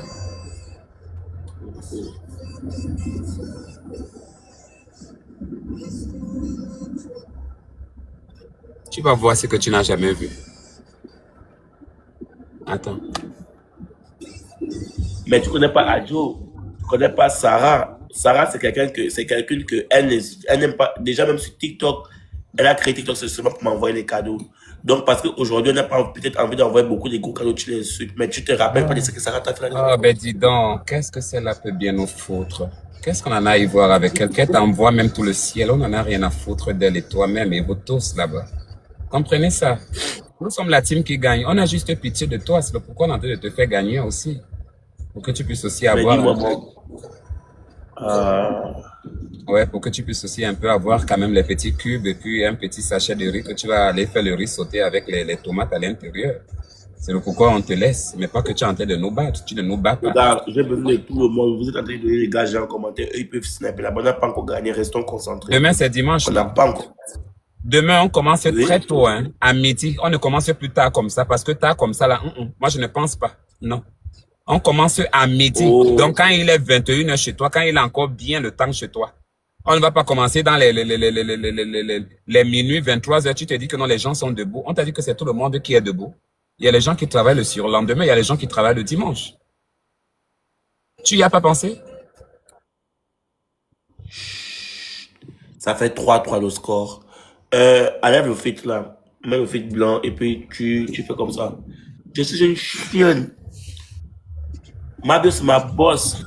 Tu vas voir ce que tu n'as jamais vu. Attends. Mais tu connais pas Adjo, tu connais pas Sarah. Sarah, c'est quelqu'un que elle n'aime pas. Déjà, même sur TikTok, elle a créé TikTok seulement pour m'envoyer les cadeaux. Donc, parce qu'aujourd'hui, on n'a pas peut-être envie d'envoyer beaucoup de gros cadeaux, tu les insultes. Mais tu te rappelles pas de ce que Sarah t'a fait la dernière Ah, fois. ben dis donc, qu'est-ce que celle-là peut bien nous foutre? Qu'est-ce qu'on en a à y voir avec elle? Qu'elle t'envoie même tout le ciel. On n'en a rien à foutre d'elle et toi-même et vous tous là-bas. Comprenez ça? Nous sommes la team qui gagne. On a juste pitié de toi. C'est le pourquoi on est en train de te faire gagner aussi. Pour que tu puisses aussi Mais avoir dis-moi, un peu. bon. Euh, Ouais, pour que tu puisses aussi un peu avoir quand même les petits cubes et puis un petit sachet de riz que tu vas aller faire le riz sauter avec les tomates à l'intérieur. C'est le pourquoi on te laisse, mais pas que tu es en train de nous battre. Tu ne nous bats pas. regarde, j'ai besoin de tout le monde. Vous êtes en train de donner les gars en commentaire. Eux, ils peuvent snapper. La bonne n'a pas encore gagné. Restons concentrés. Demain, c'est dimanche, On n'a là. pas encore. Demain, on commence Oui. très tôt, hein, à midi. On ne commence plus tard comme ça, parce que tard comme ça, là, moi, je ne pense pas. Non. On commence à midi. Oh. Donc, quand il est 21h chez toi, quand il est encore bien le temps chez toi, on ne va pas commencer dans les minuit, 23h. Tu te dis que non, les gens sont debout. On t'a dit que c'est tout le monde qui est debout. Il y a les gens qui travaillent le surlendemain, il y a les gens qui travaillent le dimanche. Tu y as pas pensé? Ça fait 3-3 le score. Enlève le fait là. Mets le fait blanc et puis tu fais comme ça. Je suis une chienne. Ma boss, ma boss.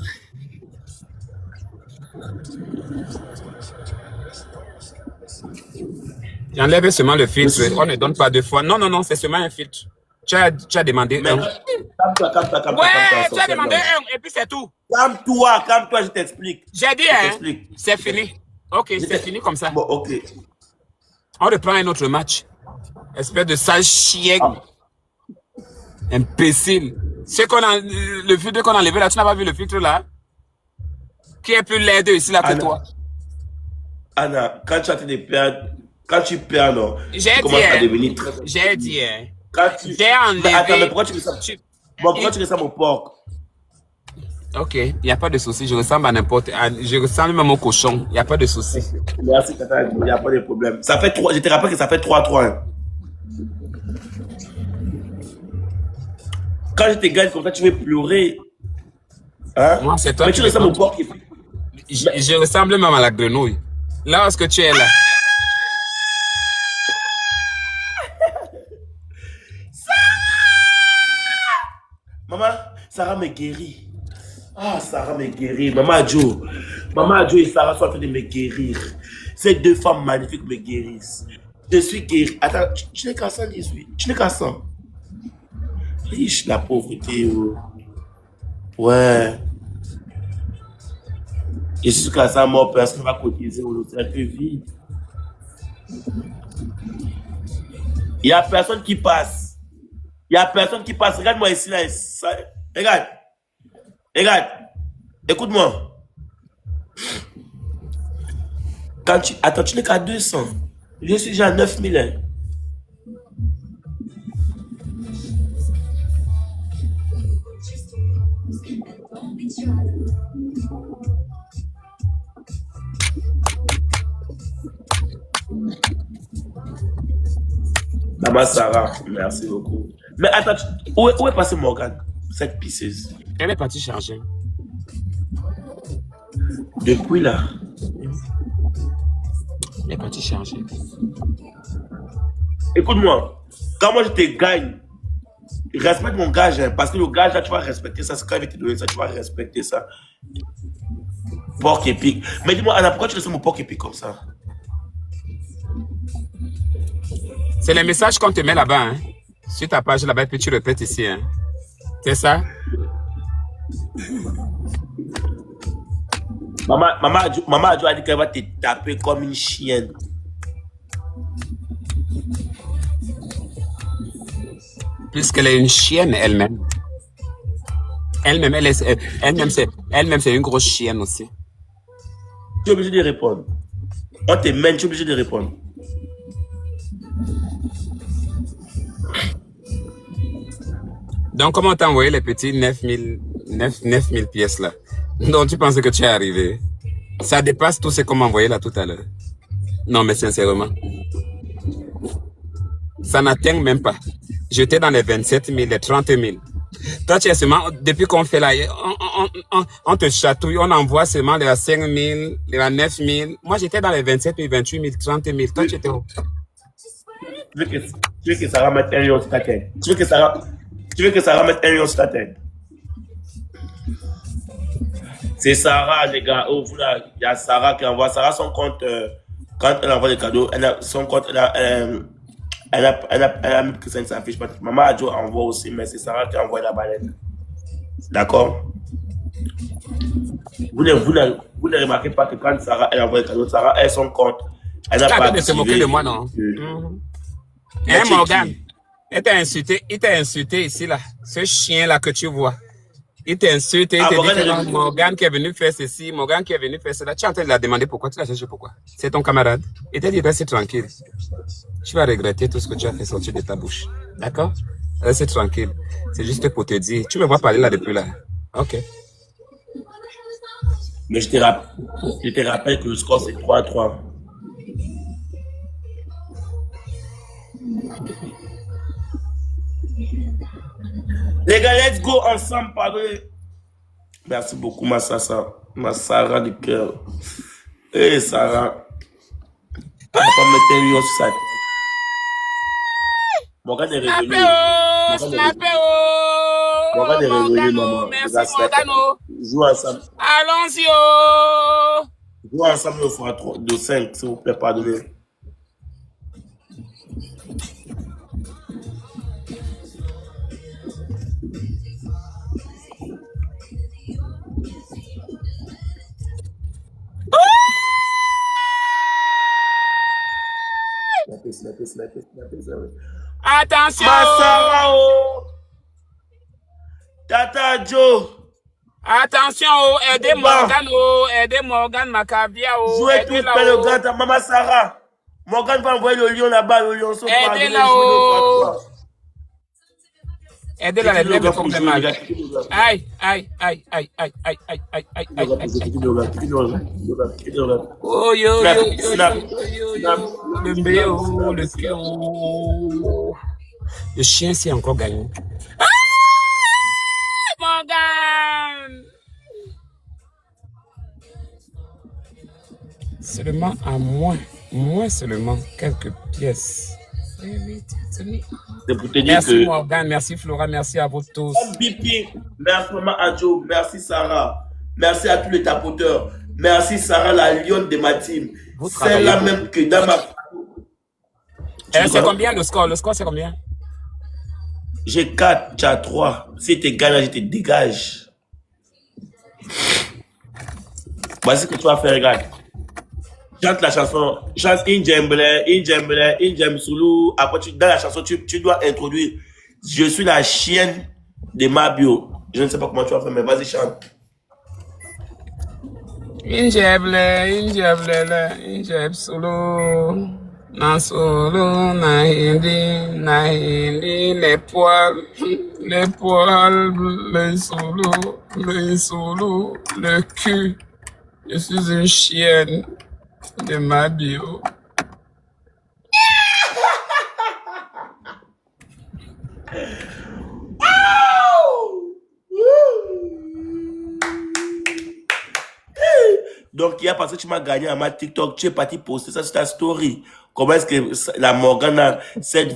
Enlève seulement le filtre. Monsieur. On ne donne pas deux fois. Non, non, non, c'est seulement un filtre. Tu as demandé Mais un. calme-toi, calme-toi, calme-toi, Ouais, calme-toi, tu as sorcière demandé blanche. un et puis c'est tout. Calme-toi, calme-toi, je t'explique. J'ai dit, Je hein, t'explique. c'est fini. Ok, c'est t'explique. fini comme ça. Bon, ok. On reprend un autre match. Espèce de sale chien. Ah. Imbécile. C'est qu'on a, le filtre qu'on a enlevé là, tu n'as pas vu le filtre là? Qui est plus laid ici là que Anna, toi? Anna, quand tu as de perdre, quand tu perds, non, J'ai tu dit, commences à hein. devenir très. J'ai dit, hein. Quand tu. J'ai Mais attends, mais enlevé. pourquoi tu fais ça? Bon, pourquoi tu fais ça, mon porc? Ok, il n'y a pas de souci. Je ressemble à n'importe. Je ressemble même au cochon. Il n'y a pas de souci. Merci, Tata, il n'y a pas de problème. Ça fait 3, je te rappelle que ça fait 3-3. Hein. Quand je te gagne comme ça, tu veux pleurer. Hein? Moi, c'est toi Mais qui tu me ressembles au comptes. porc. Je ressemble même à la grenouille. Là, est-ce que tu es là? Maman, Sarah me guérit. Ah, Sarah me guérit. Maman Adjo et Sarah sont en train de me guérir. Ces deux femmes magnifiques me guérissent. Je suis guéri. Attends, tu n'es qu'à 118. Tu n'es qu'à 100. Riche, la pauvreté. Oh. Ouais. Et jusqu'à ça, mort, personne va cotiser au c'est un peu vide. Il n'y a personne qui passe. Il n'y a personne qui passe. Regarde-moi ici, là. Regarde. Regarde. Écoute-moi. Attends, tu n'es qu'à 200. Je suis déjà à 9000. Hein. Maman Sarah, merci beaucoup. Mais attends, où est passé Morgane? Cette pisseuse. Elle est partie charger. Depuis là. Elle est partie charger. Écoute-moi, quand moi je te gagne, respecte mon gage, hein, parce que le gage là, tu vas respecter ça. C'est quand il va te donner ça, tu vas respecter ça. Porc épic. Mais dis-moi, Anna, pourquoi tu laisses mon porc épic comme ça? C'est les messages qu'on te met là-bas, hein. Sur ta page là-bas, puis tu répètes ici, hein. C'est ça? Maman Adjo a dit qu'elle va te taper comme une chienne. Puisqu'elle est une chienne elle-même. Elle-même, c'est une grosse chienne aussi. Tu es obligé de répondre. On te mène, tu es obligé de répondre. Donc, comment t'as envoyé les petits 9000 pièces là? Donc, tu penses que tu es arrivé? Ça dépasse tout ce qu'on m'a envoyé là tout à l'heure. Non, mais sincèrement. Ça n'atteint même pas. J'étais dans les 27 000, les 30 000. Toi, tu es seulement, depuis qu'on fait là, on te chatouille, on envoie seulement les 5 000, les 9 000. Moi, j'étais dans les 27 000, 28 000, 30 000. Toi, tu étais où? Tu veux que Sarah mette 1 million sur ta tête? Tu veux que Sarah mette 1 million sur ta tête? C'est Sarah, les gars. Oh, voilà, il y a Sarah qui envoie. Sarah, son compte, quand elle envoie des cadeaux, son compte, elle a mis que ça ne s'affiche pas. Maman Adjo envoie aussi, mais c'est Sarah qui envoie la baleine. D'accord? Vous ne remarquez pas que quand Sarah, elle envoie des cadeaux, Sarah, elle, son compte, elle n'a Tu pas arrêtes de se moquer activé. de moi, non? Hein, Morgan? Il t'a insulté ici, là. Ce chien-là que tu vois. Il t'a insulté, il Ah, t'a dit Morgan que est non, revenu. Morgan qui est venu faire ceci, Morgan qui est venu faire cela. Tu es en train de la demander pourquoi, tu l'as cherché pourquoi. C'est ton camarade. Il t'a dit reste tranquille. Tu vas regretter tout ce que tu as fait sortir de ta bouche. D'accord? Reste tranquille. C'est juste pour te dire. Tu me vois parler là depuis là. Ok. Mais je te rappelle que le score, c'est 3-3. Les gars, let's go ensemble, pardon. Merci beaucoup, ma Sarah du cœur. Hey, Sarah. On va pas mettre 1 million sur ça. Morgan est revenu. Morgan est revenu, maman. Merci, Morgano. Joue ensemble. Allons-y, oh. Joue ensemble au fois 3, de 5, s'il vous plaît, pardonnez. Attention. Masara, oh. Tata Joe. Attention, oh. Aidez Morgan, oh. Aidez Morgan Macavia, oh. Jouez tous le gars, maman Sarah. Morgan va envoyer le lion là-bas, le lion. Aidez-la, oh. Aidez-la, les deux comme mal. Aïe, aïe, aïe, aïe, aïe, aïe, aïe, aïe, aïe, aïe, aïe. Oh, yo, yo, yo, le mbéo, le kio. Le chien s'est encore gagné. Ah, Morgan! Seulement à moins seulement quelques pièces. C'est pour te dire Merci que... Morgan, merci Flora, merci à vous tous. MVP, merci Maman Adjo, merci Sarah, merci à tous les tapoteurs, merci Sarah, la lionne de ma team. C'est la même que dans ma... C'est combien le score? Le score c'est combien? J'ai 4, tu as 3. Si tu gagnes, je te dégage. Voici ce que tu vas faire, regarde. Chante la chanson, chante Injemble, Sulu. Après, dans la chanson, tu dois introduire je suis la chienne de Mabio. Je ne sais pas comment tu vas faire, mais vas-y, chante. Injemble, Sulu. Na solo, na hindi, les poils, le solo, le cul. Je suis une chienne de ma bio. Donc, hier, parce que tu m'as gagné à ma TikTok, tu es parti poster ça sur ta story. Comment est-ce que la Morgane, cette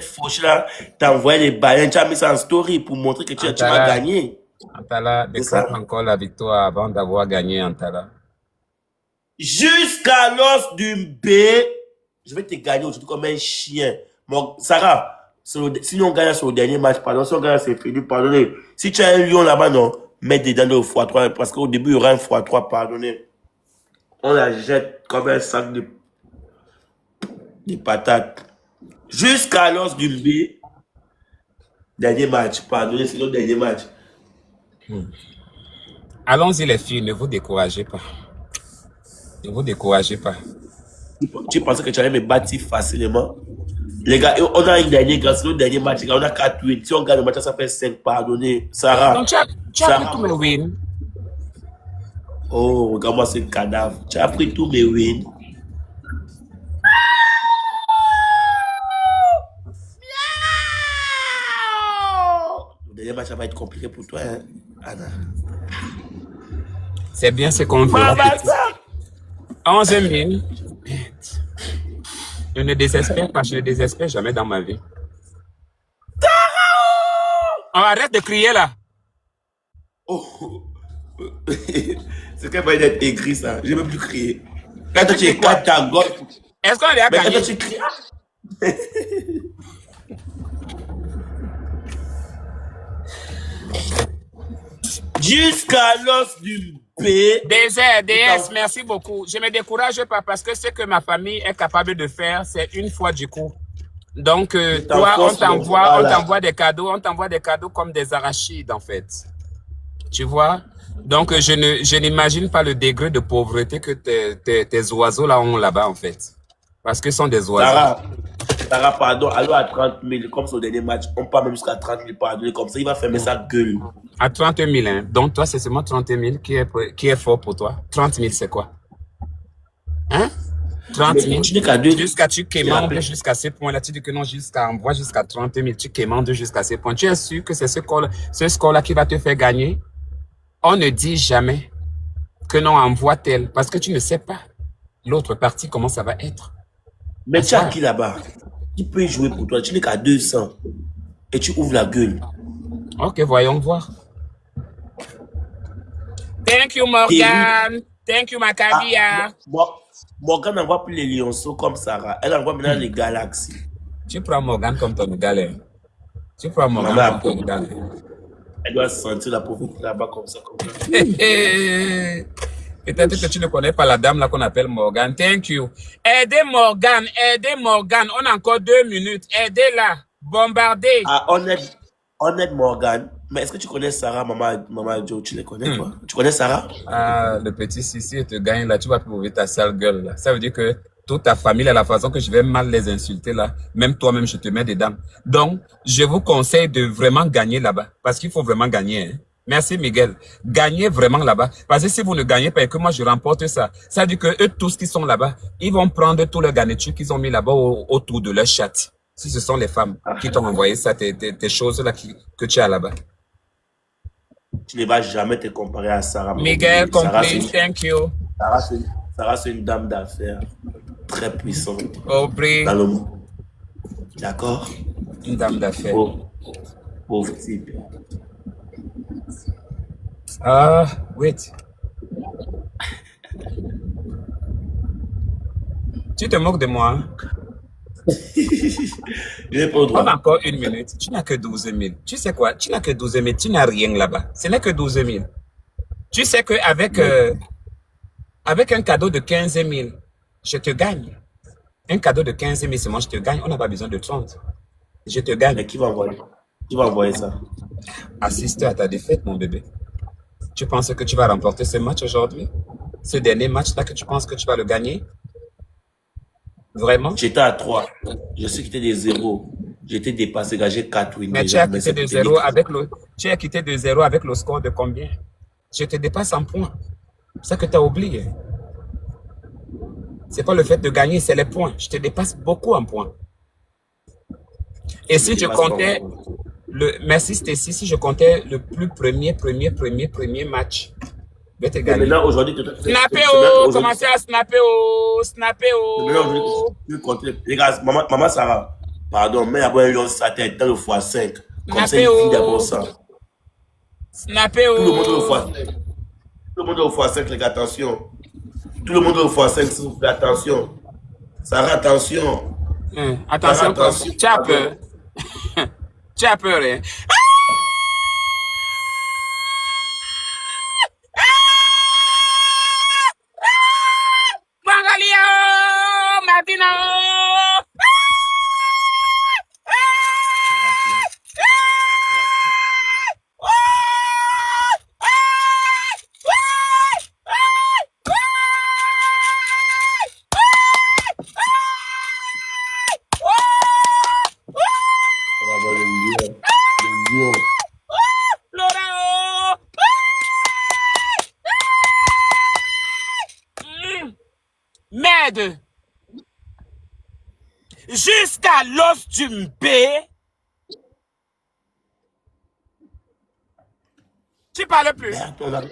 fauche-là, t'a envoyé les baleines, tu as mis ça en story pour montrer que tu m'as gagné. Antala, décroche encore la victoire avant d'avoir gagné, Antala. Jusqu'à l'os du B, je vais te gagner aujourd'hui comme un chien. Bon, Sarah, si on gagne sur le dernier match, pardon, si on gagne, c'est fini, pardonnez. Si tu as un lion là-bas, non, mets dedans le x3, parce qu'au début, il y aura un x3, pardonnez. On la jette comme un sac de patates. Jusqu'à l'os du B, dernier match, pardonnez, c'est le dernier match. Allons-y les filles, ne vous découragez pas. Ne vous découragez pas. Tu pensais que tu allais me battre si facilement? Les gars, on a une dernière grâce, le dernier match, les gars, on a 4-8. Si on gagne le match, ça fait 5, pardonnez. Sarah. Donc, tu as pris tous mes wins. Oh, regarde-moi ce cadavre. Tu as pris tous mes wins. Le dernier ça va être compliqué pour toi, hein, Anna. C'est bien ce qu'on veut. Maman, ça! 11 000. Je ne désespère pas, je ne désespère jamais dans ma vie. Oh, arrête de crier là. Oh. C'est qu'elle va être écrit ça. Je ne veux plus crier. Quand tu éclates ta gorge. Est-ce qu'on a Mais gagné? quand tu cries. Jusqu'à l'os du B. DS, merci beaucoup. Je ne me décourage pas parce que ce que ma famille est capable de faire, c'est une fois du coup. Donc, toi, on t'envoie des cadeaux, comme des arachides, en fait. Tu vois? Donc, je n'imagine pas le degré de pauvreté que tes oiseaux là ont là-bas, en fait. Parce que ce sont des oiseaux. Sarah, pardon, allons à 30 000, comme son dernier match. On part même jusqu'à 30 000, pardon, comme ça, il va fermer sa gueule. À 30 000, hein. Donc, toi, c'est seulement 30 000 qui est fort pour toi. 30 000, c'est quoi? Hein? 30 000. Jusqu'à tu quémandes jusqu'à ces points-là. Tu dis que non, envoie jusqu'à 30 000. Tu quémandes jusqu'à ces points. Tu es sûr que c'est ce score-là qui va te faire gagner? On ne dit jamais que non, envoie tel. Parce que tu ne sais pas l'autre partie, comment ça va être. Mais tu as qui là-bas? Qui peut jouer pour toi? Tu n'es qu'à 200. Et tu ouvres la gueule. Ok, voyons voir. Thank you, Morgan. Thank you, Macabia. Morgan n'envoie plus les lionceaux comme Sarah. Elle envoie maintenant les galaxies. Tu prends Morgan comme ton galère. Tu prends Morgan comme ton galère. Elle doit sentir la pauvreté là-bas comme ça. Peut-être que tu ne connais pas la dame là qu'on appelle Morgan. Thank you. Aidez Morgan, aidez Morgan. On a encore 2 minutes. Aidez-la. Bombardez. Ah, on aide Morgan. Mais est-ce que tu connais Sarah, Maman Joe? Tu les connais quoi? Tu connais Sarah? Ah, le petit Sissi te gagne là. Tu vas plus ouvrir ta sale gueule là. Ça veut dire que toute ta famille à la façon que je vais mal les insulter là. Même toi-même, je te mets dedans. Donc, je vous conseille de vraiment gagner là-bas. Parce qu'il faut vraiment gagner. Hein. Merci Miguel. Gagnez vraiment là-bas. Parce que si vous ne gagnez pas et que moi je remporte ça, ça veut dire que eux tous qui sont là-bas, ils vont prendre tous les garnitures qu'ils ont mis là-bas autour de leur chat. Si ce sont les femmes qui t'ont envoyé ça, tes choses là que tu as là-bas. Tu ne vas jamais te comparer à Sarah. Miguel, compris, thank you. Sarah, c'est une dame d'affaires très puissante. Aubrey. Dans le monde. D'accord? Une dame d'affaires. Pauvre type. Ah, wait. Tu te moques de moi, hein? On a encore 1 minute. Tu n'as que 12 000. Tu sais quoi? Tu n'as que 12 000. Tu n'as rien là-bas. Ce n'est que 12 000. Tu sais qu'avec avec un cadeau de 15 000, je te gagne. Un cadeau de 15 000, c'est moi, je te gagne. On n'a pas besoin de 30. Je te gagne. Mais qui va envoyer? Qui va envoyer ça? Assister à ta défaite, mon bébé. Tu penses que tu vas remporter ce match aujourd'hui? Ce dernier match-là, que tu penses que tu vas le gagner? Vraiment? J'étais à 3. Je sais qu'il était des 0. J'étais dépassé, j'ai 4 wins. Mais tu as quitté de 0 avec le score de combien? Je te dépasse en points. C'est ça que tu as oublié. C'est pas le fait de gagner, c'est les points. Je te dépasse beaucoup en points. Et si je comptais merci Stécie, si je comptais le plus premier match, je vais te gagner. Maintenant, aujourd'hui, commencez à snapper les gars, maman Sarah, pardon, mais d'abord, un lion sa tête dans le x5. Comme ça, il finit d'abord ça. Snapper Tout le monde est au x5. Tout le monde est au x5, les gars, attention. Tout le monde est au x5, s'il vous plaît, attention. Sarah, attention. Attention, tu as peur. Tu as peur, hein? Bangalio, Martino. Merde. Jusqu'à l'os du B. Tu parles plus. Merde,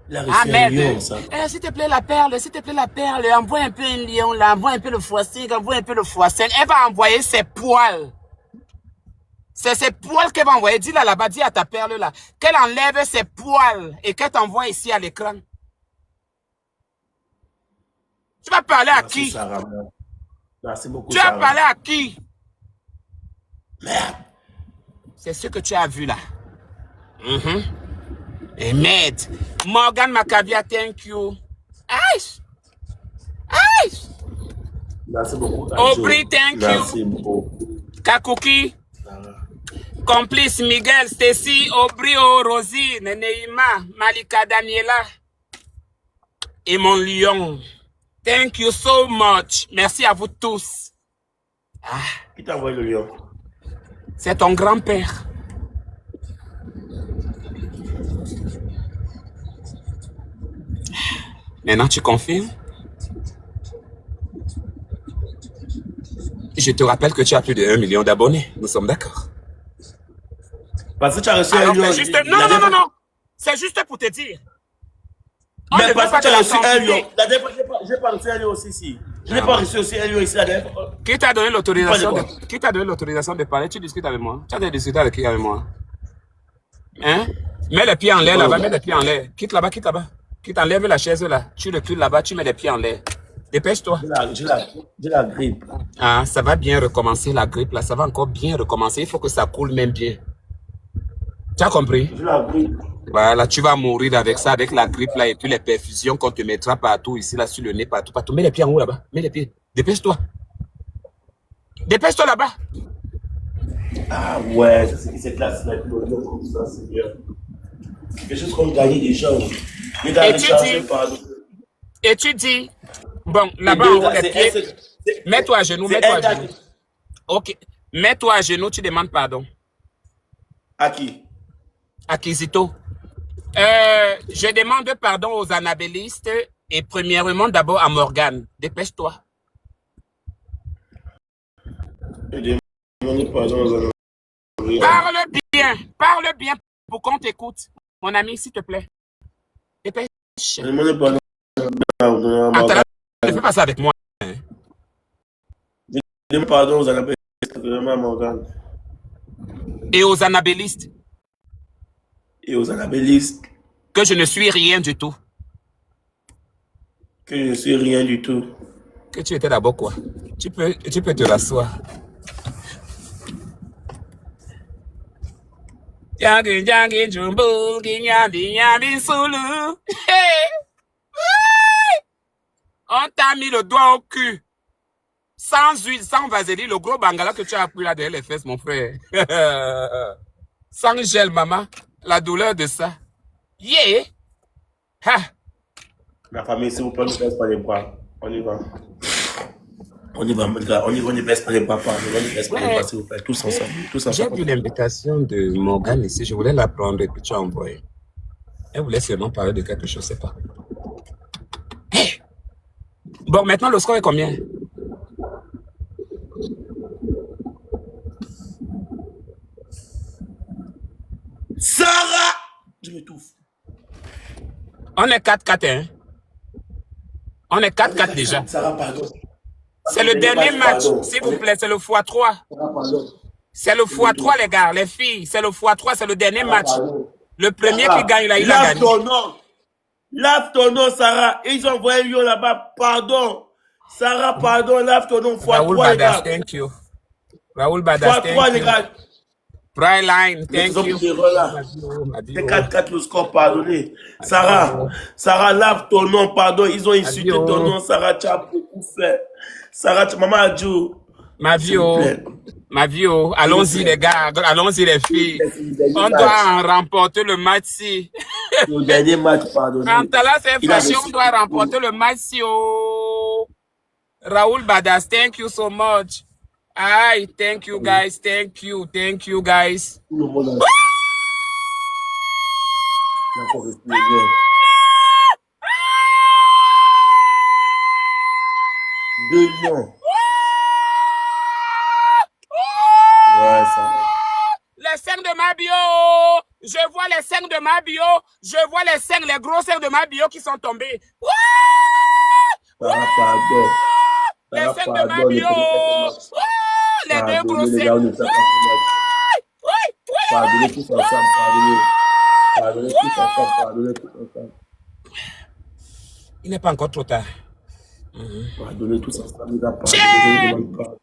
il a Ah reçu un merde. lion, ça. S'il te plaît, la perle, s'il te plaît, la perle, envoie un peu un lion, là, envoie un peu le foie-cinq, envoie un peu le foie-cinq. Elle va envoyer ses poils. C'est ses poils qu'elle va envoyer. Dis-la là-bas, dis à ta perle là, qu'elle enlève ses poils et qu'elle t'envoie ici à l'écran. Tu vas parler à Merci, qui? Sarah. Merci beaucoup, Tu vas Sarah. parler à qui? Merde. C'est ce que tu as vu là. Et merde. Morgan Macavia, thank you. Aïe. Aïe. Merci beaucoup, Aubry, thank Merci you. beaucoup. Kakuki. Sarah. Complice Miguel, Stacy, Aubrio, Rosie, Neneima, Malika, Daniela. Et mon lion. Thank you so much. Merci à vous tous. Qui t'a envoyé le lion? C'est ton grand-père. Maintenant, tu confirmes? Je te rappelle que tu as plus de 1 million d'abonnés. Nous sommes d'accord. Parce que tu as reçu un Alors, lion. c'est juste... Non. C'est juste pour te dire. On ne Mais veut parce pas que tu de as la reçu un quantité. lion. La dernière fois, j'ai pas reçu un lion aussi ici. Je n'ai pas reçu aussi un lion ici la dernière fois. Qui t'a donné l'autorisation Pas de... Qui t'a donné l'autorisation de parler? Tu discutes avec moi. Tu as discuté avec qui avec moi? Hein? Mets les pieds en l'air là-bas, mets les pieds en l'air. Quitte là-bas, quitte là-bas. Quitte, enlève la chaise là. Tu recules là-bas, tu mets les pieds en l'air. Dépêche-toi. J'ai la grippe. Ah, ça va bien recommencer la grippe là. Ça va encore bien recommencer. Il faut que ça coule même bien. Tu as compris? J'ai la grippe. Voilà, tu vas mourir avec ça, avec la grippe là et puis les perfusions qu'on te mettra partout ici là sur le nez, partout, partout. Mets les pieds en haut là-bas. Mets les pieds. Dépêche-toi. Dépêche-toi là-bas. Ah ouais, ça c'est qui s'est classé avec le lion comme ça, c'est bien. Quelque chose qu'on gagne déjà. Et tu dis, bon, là-bas en haut, les pieds, mets-toi à genoux, mets-toi à genoux. Ok, mets-toi à genoux, tu demandes pardon. À qui? À Kizito. Je demande pardon aux anabellistes et premièrement d'abord à Morgane. Dépêche-toi. Je demande pardon aux anabellistes. Parle bien pour qu'on t'écoute. Mon ami, s'il te plaît. Dépêche. Je demande pardon. Attends, ne fais pas ça avec moi. Je demande pardon aux anabellistes, vraiment à Morgane. Et aux anabellistes. Et aux anabellistes. Que je ne suis rien du tout. Que je ne suis rien du tout. Que tu étais d'abord quoi? Tu peux te rasseoir. On t'a mis le doigt au cul. Sans huile, sans vaseline, le gros bangala que tu as pris là derrière les fesses, mon frère. Sans gel, maman. La douleur de ça. Yeah! Ha! La famille, s'il vous plaît, ne baisse pas les bras. On y va. On y va, mon gars. On ne baisse pas les bras, pardon. On ne baisse pas les bras, s'il vous plaît. Tous ensemble. J'ai vu l'invitation de Morgane ici. Je voulais la prendre et puis tu as envoyé. Elle voulait seulement parler de quelque chose, je ne sais pas. Hey! Bon, maintenant, le score est combien? Sarah! Je m'étouffe. On est 4-4, hein? On est 4-4 déjà. Sarah, pardon. C'est le dernier match, s'il vous plaît. C'est le x3. C'est le x3, les gars, les filles. C'est le x3, c'est le dernier match. Le premier qui gagne, là, il a gagné. Lave ton nom, Sarah. Ils ont envoyé un lion là-bas. Pardon. Sarah, pardon. Lave ton nom. Raoul Badas, thank you. Raoul Badas, thank you. Pryline, thank you. C'est 4-4 le score, pardonnez. Sarah, lave ton nom, pardon. Ils ont insulté ton nom, Sarah, tu as beaucoup fait. Sarah, maman a dit. Ma vie, allons-y les gars, allons-y les filles. On doit en remporter le match-ci. Le dernier match, pardonnez. Rantala, c'est fâché, on doit remporter le match-ci. Raoul Badas, thank you so much. Aye, thank you guys, thank you guys. Tout le monde a... Deux lions. Ouais, ça. Les 5 de ma bio. Je vois les seins de ma bio. Je vois les seins, les gros seins de ma bio qui sont tombés. Ouais! Sarah, pardon. Les Sarah, seins de ma pardon. bio. Les deux gros Pardonnez, les seins. gars, on ne fait pas ce match. Pardonnez tous ensemble, pardonnez. Pardonnez tous ensemble, pardonnez tous ensemble. Il n'est pas encore trop tard. Pardonnez tous ensemble, les gars, pardonnez. Tiens! Je vous demande pardon.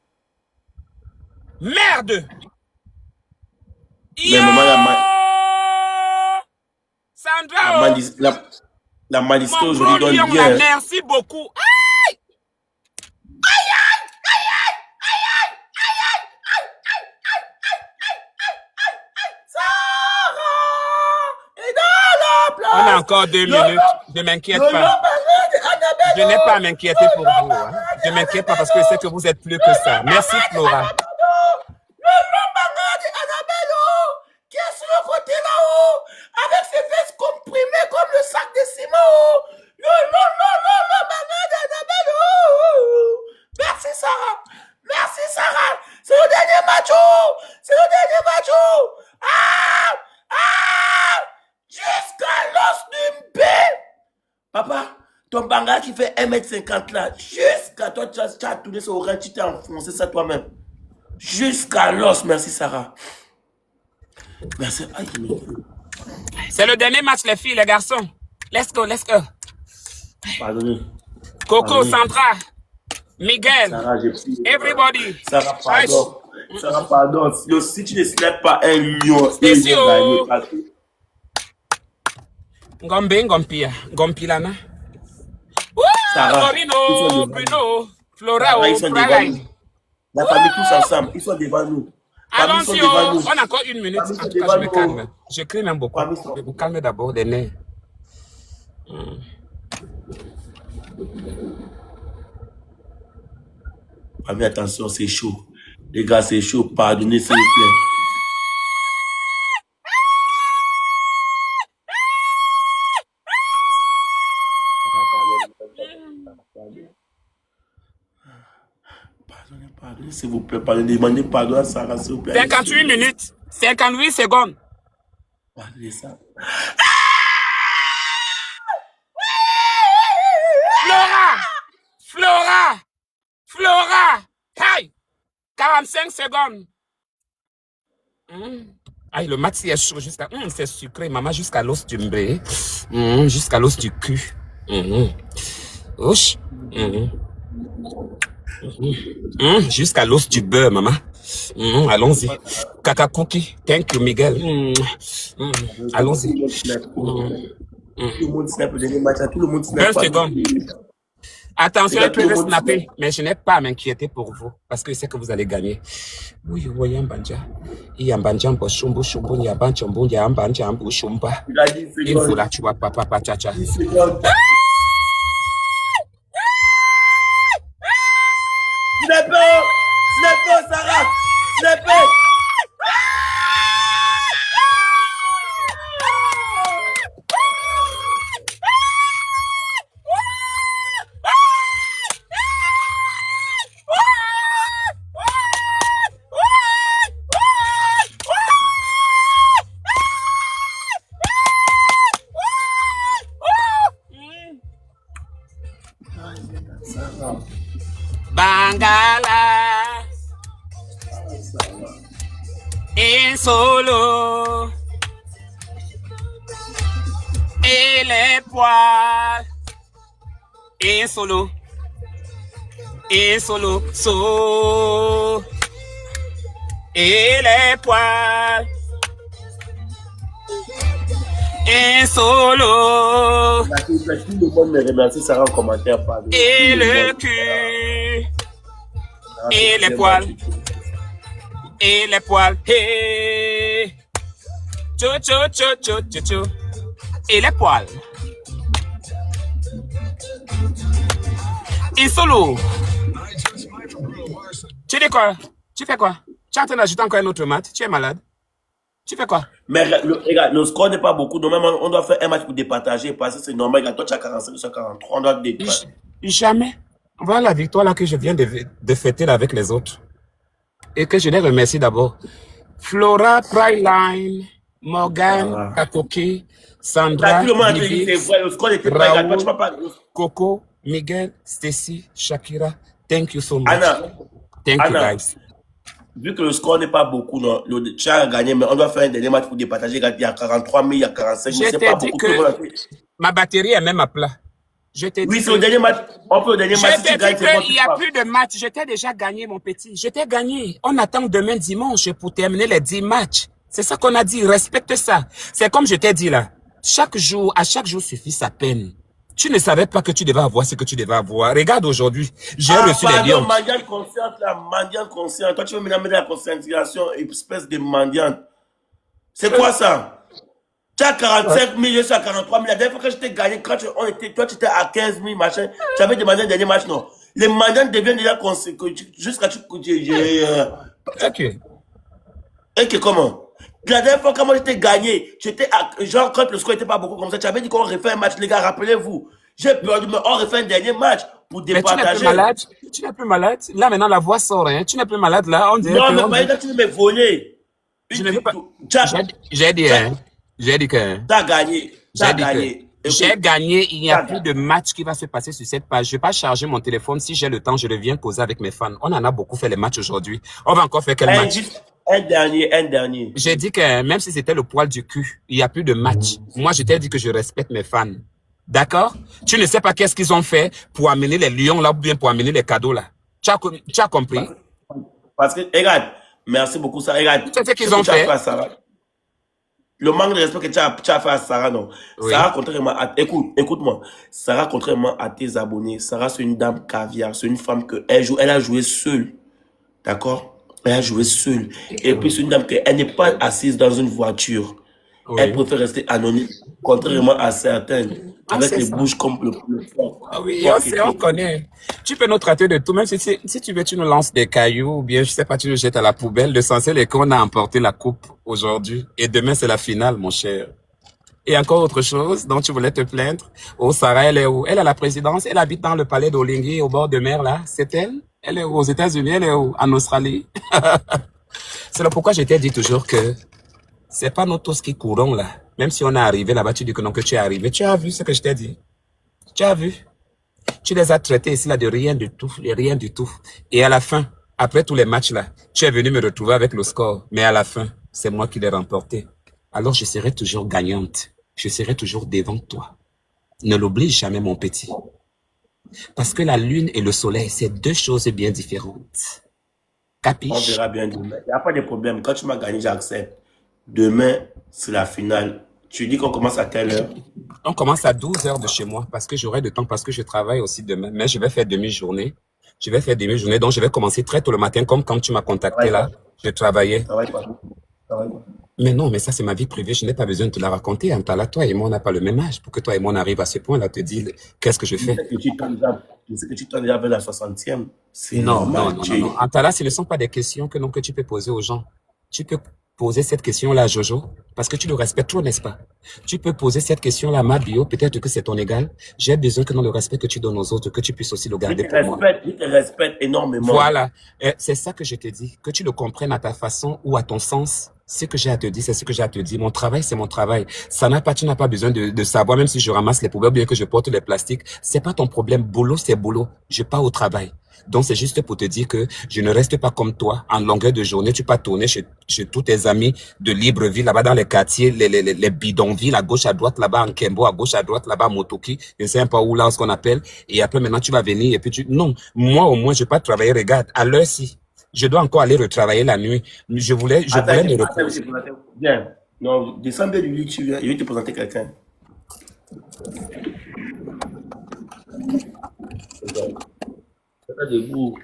Merde! Mais maman, Sandra, la malicité mon aujourd'hui gros donne lion, bien. là, merci beaucoup. On a encore 2 minutes. Ne m'inquiète pas. Je n'ai pas à m'inquiéter pour vous. Hein. Je ne m'inquiète pas parce que je sais que vous êtes plus que ça. Merci, Flora. Qui est sur le côté là-haut, avec ses fesses comprimées comme le sac de ciment. Merci Sarah. Merci Sarah. C'est le dernier match. C'est le dernier match. Jusqu'à l'os d'une baie. Papa, ton banga qui fait 1m50 là, jusqu'à toi, tu as tourné sur oreille, tu t'es enfoncé ça toi-même. Jusqu'à l'os, merci Sarah. Merci. C'est le dernier match, les filles, les garçons. Let's go, let's go. Pardonnez. Coco, Sandra, Miguel, Sarah, j'ai pris. everybody. Sarah, pardon. Sarah, pardon. Si tu ne snapes pas un lion, c'est sûr. Ngompilana. Sarah, Morino, Bruno, Flora, Praline. La famille tous ensemble, ils sont devant nous. Allons-y, on a encore 1 minute. En tout cas, je me calme. Je crie même beaucoup. Je vous calme d'abord des nerfs. Famille, attention, c'est chaud. Les gars, c'est chaud. Pardonnez, s'il vous plaît. Pardonnez, s'il vous plaît. Pardonnez, demandez pardon à Sarah, s'il vous plaît. 58 minutes. 58 secondes. Pardonnez ça. Flora. Hey. 45 secondes. Aïe, le mat, c'est chaud jusqu'à... c'est sucré, maman, jusqu'à l'os du mbré. Jusqu'à l'os du cul. Jusqu'à l'os du beurre, maman. Allons-y. Caca cookie. Thank you, Miguel. Allons-y. Tout le monde snap le dernier match. Tout le monde snap. 20 secondes. Attention, elle peut snapper, mais je n'ai pas à m'inquiéter pour vous, parce que je sais que vous allez gagner. Oui, oui, Yambanja. Yambanja, Boshumbu, Shumbu, Yabanchombu, Yambanja, Bushumba. Il faut la tuer, papa, pachacha. Snapper, Sarah! Snapper! Bangala et solo et les poils et solo et les poils et solo Tout le monde me remercie Sarah en commentaire. Et le cul et les poils et les poils hey. Cho et les poils et solo. Tu dis quoi? Tu fais quoi? Tu es en train d'ajouter encore un autre mat? Tu es malade? Tu fais quoi? Mais regarde, le score n'est pas beaucoup. Normalement, on doit faire un match pour départager parce que c'est normal. Regarde, toi, tu as 45, tu as 43. On doit départager. Jamais. Voilà la victoire là que je viens de fêter là avec les autres. Et que je les remercie d'abord. Flora, Prideline, Morgan, Sarah. Kakoki, T'as Sandra, tout le monde qui dit c'est Bibix, vrai, le score n'était pas égal. Toi, tu Raoul, m'as pas. Coco, Miguel, Stacy, Shakira. Thank you so much. Anna, Thank you, Anna, guys. vu que le score n'est pas beaucoup, non, tu as gagné, mais on doit faire un dernier match pour départager. Il y a 43 000, il y a 45 000, Je c'est t'ai pas dit beaucoup. Tout le monde a que fait. ma batterie est même à plat. Je t'ai Oui, dit c'est le que dernier match. On fait le dernier match. Je Si t'ai tu gagnes, dit c'est bon, qu'il tu n'y a pars. plus de match. Je t'ai déjà gagné, mon petit. Je t'ai gagné. On attend demain dimanche pour terminer les 10 matchs. C'est ça qu'on a dit. Respecte ça. C'est comme je t'ai dit là. À chaque jour suffit sa peine. Tu ne savais pas que tu devais avoir ce que tu devais avoir. Regarde aujourd'hui. J'ai reçu les lions. Mendiante consciente, là, mendiante consciente. Toi, tu veux me mettre la conscientisation, espèce de mendiante. C'est quoi ça? Tu as 45 000, je suis à 43 000. La dernière fois que je t'ai gagné, toi, tu étais à 15 000, machin. Tu avais demandé un dernier match, non. Les mendiantes deviennent déjà jusqu'à tu. Ok. Et que comment? La dernière fois, quand moi j'étais gagné, j'étais genre quand le score n'était pas beaucoup comme ça, tu avais dit qu'on refait un match, les gars, rappelez-vous. J'ai peur mais on refait un dernier match pour Mais tu n'es plus départager. malade. Tu n'es plus malade. Là, maintenant, la voix sort. Hein. Tu n'es plus malade, là. On dirait Non, que... mais pas que tu veux me voler. Je ne veux pas... Tu J'ai dit, hein. J'ai dit que... as gagné. Tu as J'ai dit gagné. que j'ai gagné, il n'y a T'as plus gagné. de match qui va se passer sur cette page. Je vais pas charger mon téléphone. Si j'ai le temps, je reviens causer avec mes fans. On en a beaucoup fait les matchs aujourd'hui. On va encore faire quel match? Un dernier. J'ai dit que même si c'était le poil du cul, il n'y a plus de match. Moi, je t'ai dit que je respecte mes fans. D'accord? Tu ne sais pas qu'est-ce qu'ils ont fait pour amener les lions là ou bien pour amener les cadeaux là. Tu as compris? Parce que, regarde, merci beaucoup, ça. Regarde, Tu sais ce qu'ils que ont tu as fait? fait à Sarah. Le manque de respect que tu as fait à Sarah, non. Oui. Sarah, contrairement à... Écoute-moi. Sarah, contrairement à tes abonnés, Sarah, c'est une dame caviar. C'est une femme que elle a joué seule. D'accord? Elle a joué seule. Et puis, c'est une dame elle n'est pas assise dans une voiture. Oui. Elle préfère rester anonyme, contrairement à certaines, avec c'est les ça. bouches comme le fort. Ah oui, on connaît. Tu peux nous traiter de tout, même si tu veux, tu nous lances des cailloux, ou bien, je sais pas, tu nous jettes à la poubelle. L'essentiel est qu'on a emporté la coupe aujourd'hui. Et demain, c'est la finale, mon cher. Et encore autre chose dont tu voulais te plaindre. Oh, Sarah, elle est où? Elle est à la présidence. Elle habite dans le palais d'Olingui, au bord de mer, là. C'est elle? Elle est où? Aux États-Unis? Elle est où? En Australie? C'est là pourquoi je t'ai dit toujours que c'est pas nous tous qui courons, là. Même si on est arrivé là-bas, tu dis que non, que tu es arrivé. Tu as vu ce que je t'ai dit? Tu as vu? Tu les as traités ici là de rien du tout, de rien du tout. Et à la fin, après tous les matchs là, tu es venu me retrouver avec le score. Mais à la fin, c'est moi qui l'ai remporté. Alors je serai toujours gagnante. Je serai toujours devant toi. Ne l'oublie jamais, mon petit. Parce que la lune et le soleil, c'est deux choses bien différentes. On Capiche? verra bien demain. Il n'y a pas de problème. Quand tu m'as gagné, j'accepte. Demain, c'est la finale. Tu dis qu'on commence à quelle heure? On commence à 12 heures de chez moi parce que j'aurai de temps, parce que je travaille aussi demain. Mais je vais faire demi-journée. Je vais faire demi-journée, donc je vais commencer très tôt le matin, comme quand tu m'as contacté là. Je travaillais. Ça va pas. Ça va pas. Mais non, mais ça c'est ma vie privée, je n'ai pas besoin de te la raconter. Antala, toi et moi, on n'a pas le même âge. Pour que toi et moi on arrive à ce point-là, te dire qu'est-ce que je Je fais. sais que tu t'en déjà vers la 60e. C'est Non, normal. non. Antala, ce ne sont pas des questions que tu peux poser aux gens. Tu peux poser cette question-là à Jojo, parce que tu le respectes trop, n'est-ce pas? Tu peux poser cette question-là à Mabio, peut-être que c'est ton égal. J'ai besoin que dans le respect que tu donnes aux autres, que tu puisses aussi le garder pour moi. Je te respecte énormément. Voilà. C'est ça que je te dis. Que tu le comprennes à ta façon ou à ton sens. Ce que j'ai à te dire, c'est ce que j'ai à te dire. Mon travail, c'est mon travail. Tu n'as pas besoin de savoir, même si je ramasse les poubelles, bien que je porte les plastiques. C'est pas ton problème. Boulot, c'est boulot. Je pars au travail. Donc, c'est juste pour te dire que je ne reste pas comme toi. En longueur de journée, tu peux tourner chez tous tes amis de Libreville, là-bas dans les quartiers, les bidonvilles, à gauche, à droite, là-bas en Kembo, à gauche, à droite, là-bas à Motoki. Je ne sais pas où, là, ce qu'on appelle. Et après, maintenant, tu vas venir et puis non. Moi, au moins, je vais pas travailler. Regarde, à l'heure-ci. Je dois encore aller retravailler la nuit. Je voulais me reposer. Bien. Non, descends bien du lit, tu viens. Je vais te présenter quelqu'un. Debout.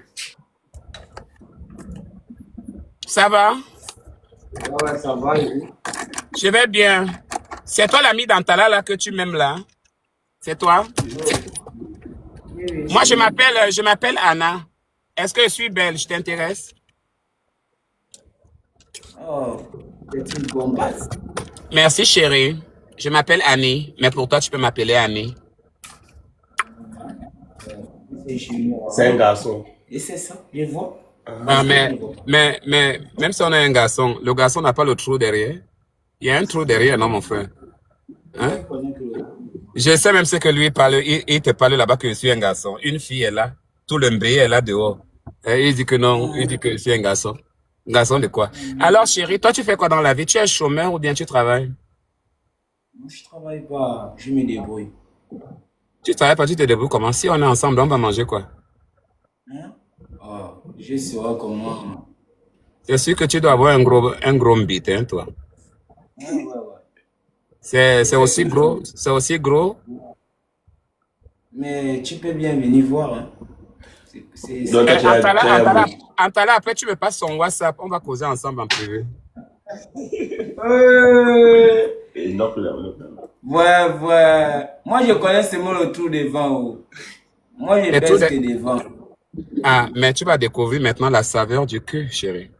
Ça va? Ouais, ça va, oui. Je vais bien. C'est toi l'ami d'Antala là que tu m'aimes là? C'est toi? Moi, je m'appelle Anna. Est-ce que je suis belle? Je t'intéresse? Oh, c'est une bombasse. Merci, chérie. Je m'appelle Annie, mais pour toi, tu peux m'appeler Annie. C'est chez moi. C'est un garçon. Et c'est ça, je vois. Mais même si on a un garçon, le garçon n'a pas le trou derrière. Il y a un trou derrière, non, mon frère? Hein? Je connais que le... Je sais même ce que lui parle. Il te parle là-bas que je suis un garçon. Une fille est là. Tout le mbé est là dehors. Et il dit que non. Il dit que je suis un garçon. Garçon de quoi? Alors, chérie, toi, tu fais quoi dans la vie? Tu es chômeur ou bien tu travailles? Moi, je travaille pas, je me débrouille. Tu travailles pas, tu te débrouilles comment? Si on est ensemble, on va manger quoi? Hein? Oh, je saurai comment. C'est sûr que tu dois avoir un gros mbite, hein, toi. Ouais, ouais, ouais. C'est C'est aussi toujours. gros. C'est aussi gros. Mais tu peux bien venir voir. Hein. Donc, Eh, toi, Antala, après, tu me passes son WhatsApp. On va causer ensemble en privé. Euh, Et non, plus là, non, plus là. ouais, ouais. Moi, je connais seulement le trou devant. Oh. Moi, je Et tout baisse les... que devant. Ah, mais tu vas découvrir maintenant la saveur du cul, chérie.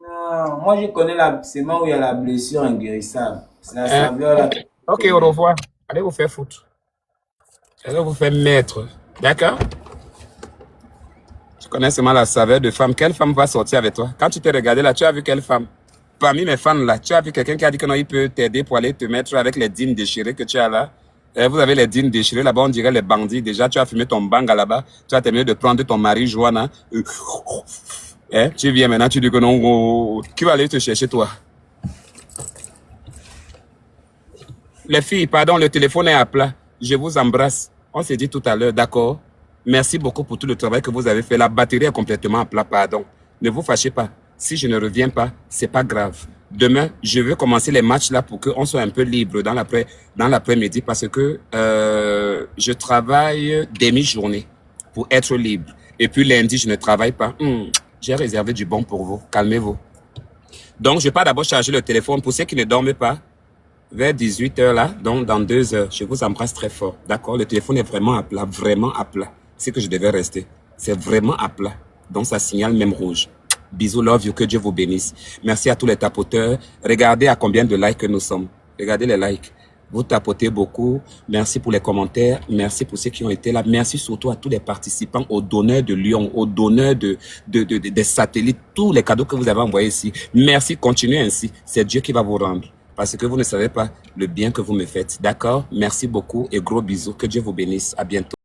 Non, moi, je connais seulement où il y a la blessure inguérissable. C'est la Hein? saveur là. Ok, au revoir. Allez vous faire foutre. Allez vous faire mettre. D'accord? Tu connais seulement la saveur de femme. Quelle femme va sortir avec toi? Quand tu t'es regardé là, tu as vu quelle femme? Parmi mes fans là, tu as vu quelqu'un qui a dit que non, il peut t'aider pour aller te mettre avec les jeans déchirés que tu as là. Vous avez les jeans déchirés là-bas, on dirait les bandits. Déjà, tu as fumé ton banga là-bas. Tu as terminé de prendre ton mari Joanna. Tu viens maintenant, tu dis que non, qui va aller te chercher toi? Les filles, pardon, le téléphone est à plat. Je vous embrasse. On s'est dit tout à l'heure, d'accord? Merci beaucoup pour tout le travail que vous avez fait. La batterie est complètement à plat, pardon. Ne vous fâchez pas. Si je ne reviens pas, c'est pas grave. Demain, je veux commencer les matchs là pour qu'on soit un peu libre dans l'après-midi parce que je travaille demi-journée pour être libre. Et puis lundi, je ne travaille pas. J'ai réservé du bon pour vous. Calmez-vous. Donc, je vais pas d'abord charger le téléphone pour ceux qui ne dorment pas. Vers 18h là, donc dans 2 heures, je vous embrasse très fort. D'accord? Le téléphone est vraiment à plat, vraiment à plat. C'est que je devais rester. C'est vraiment à plat. Donc ça signale même rouge. Bisous, love you, que Dieu vous bénisse. Merci à tous les tapoteurs. Regardez à combien de likes que nous sommes. Regardez les likes. Vous tapotez beaucoup. Merci pour les commentaires. Merci pour ceux qui ont été là. Merci surtout à tous les participants, aux donneurs de Lyon, aux donneurs des satellites, tous les cadeaux que vous avez envoyés ici. Merci, continuez ainsi. C'est Dieu qui va vous rendre. Parce que vous ne savez pas le bien que vous me faites. D'accord? Merci beaucoup et gros bisous. Que Dieu vous bénisse. À bientôt.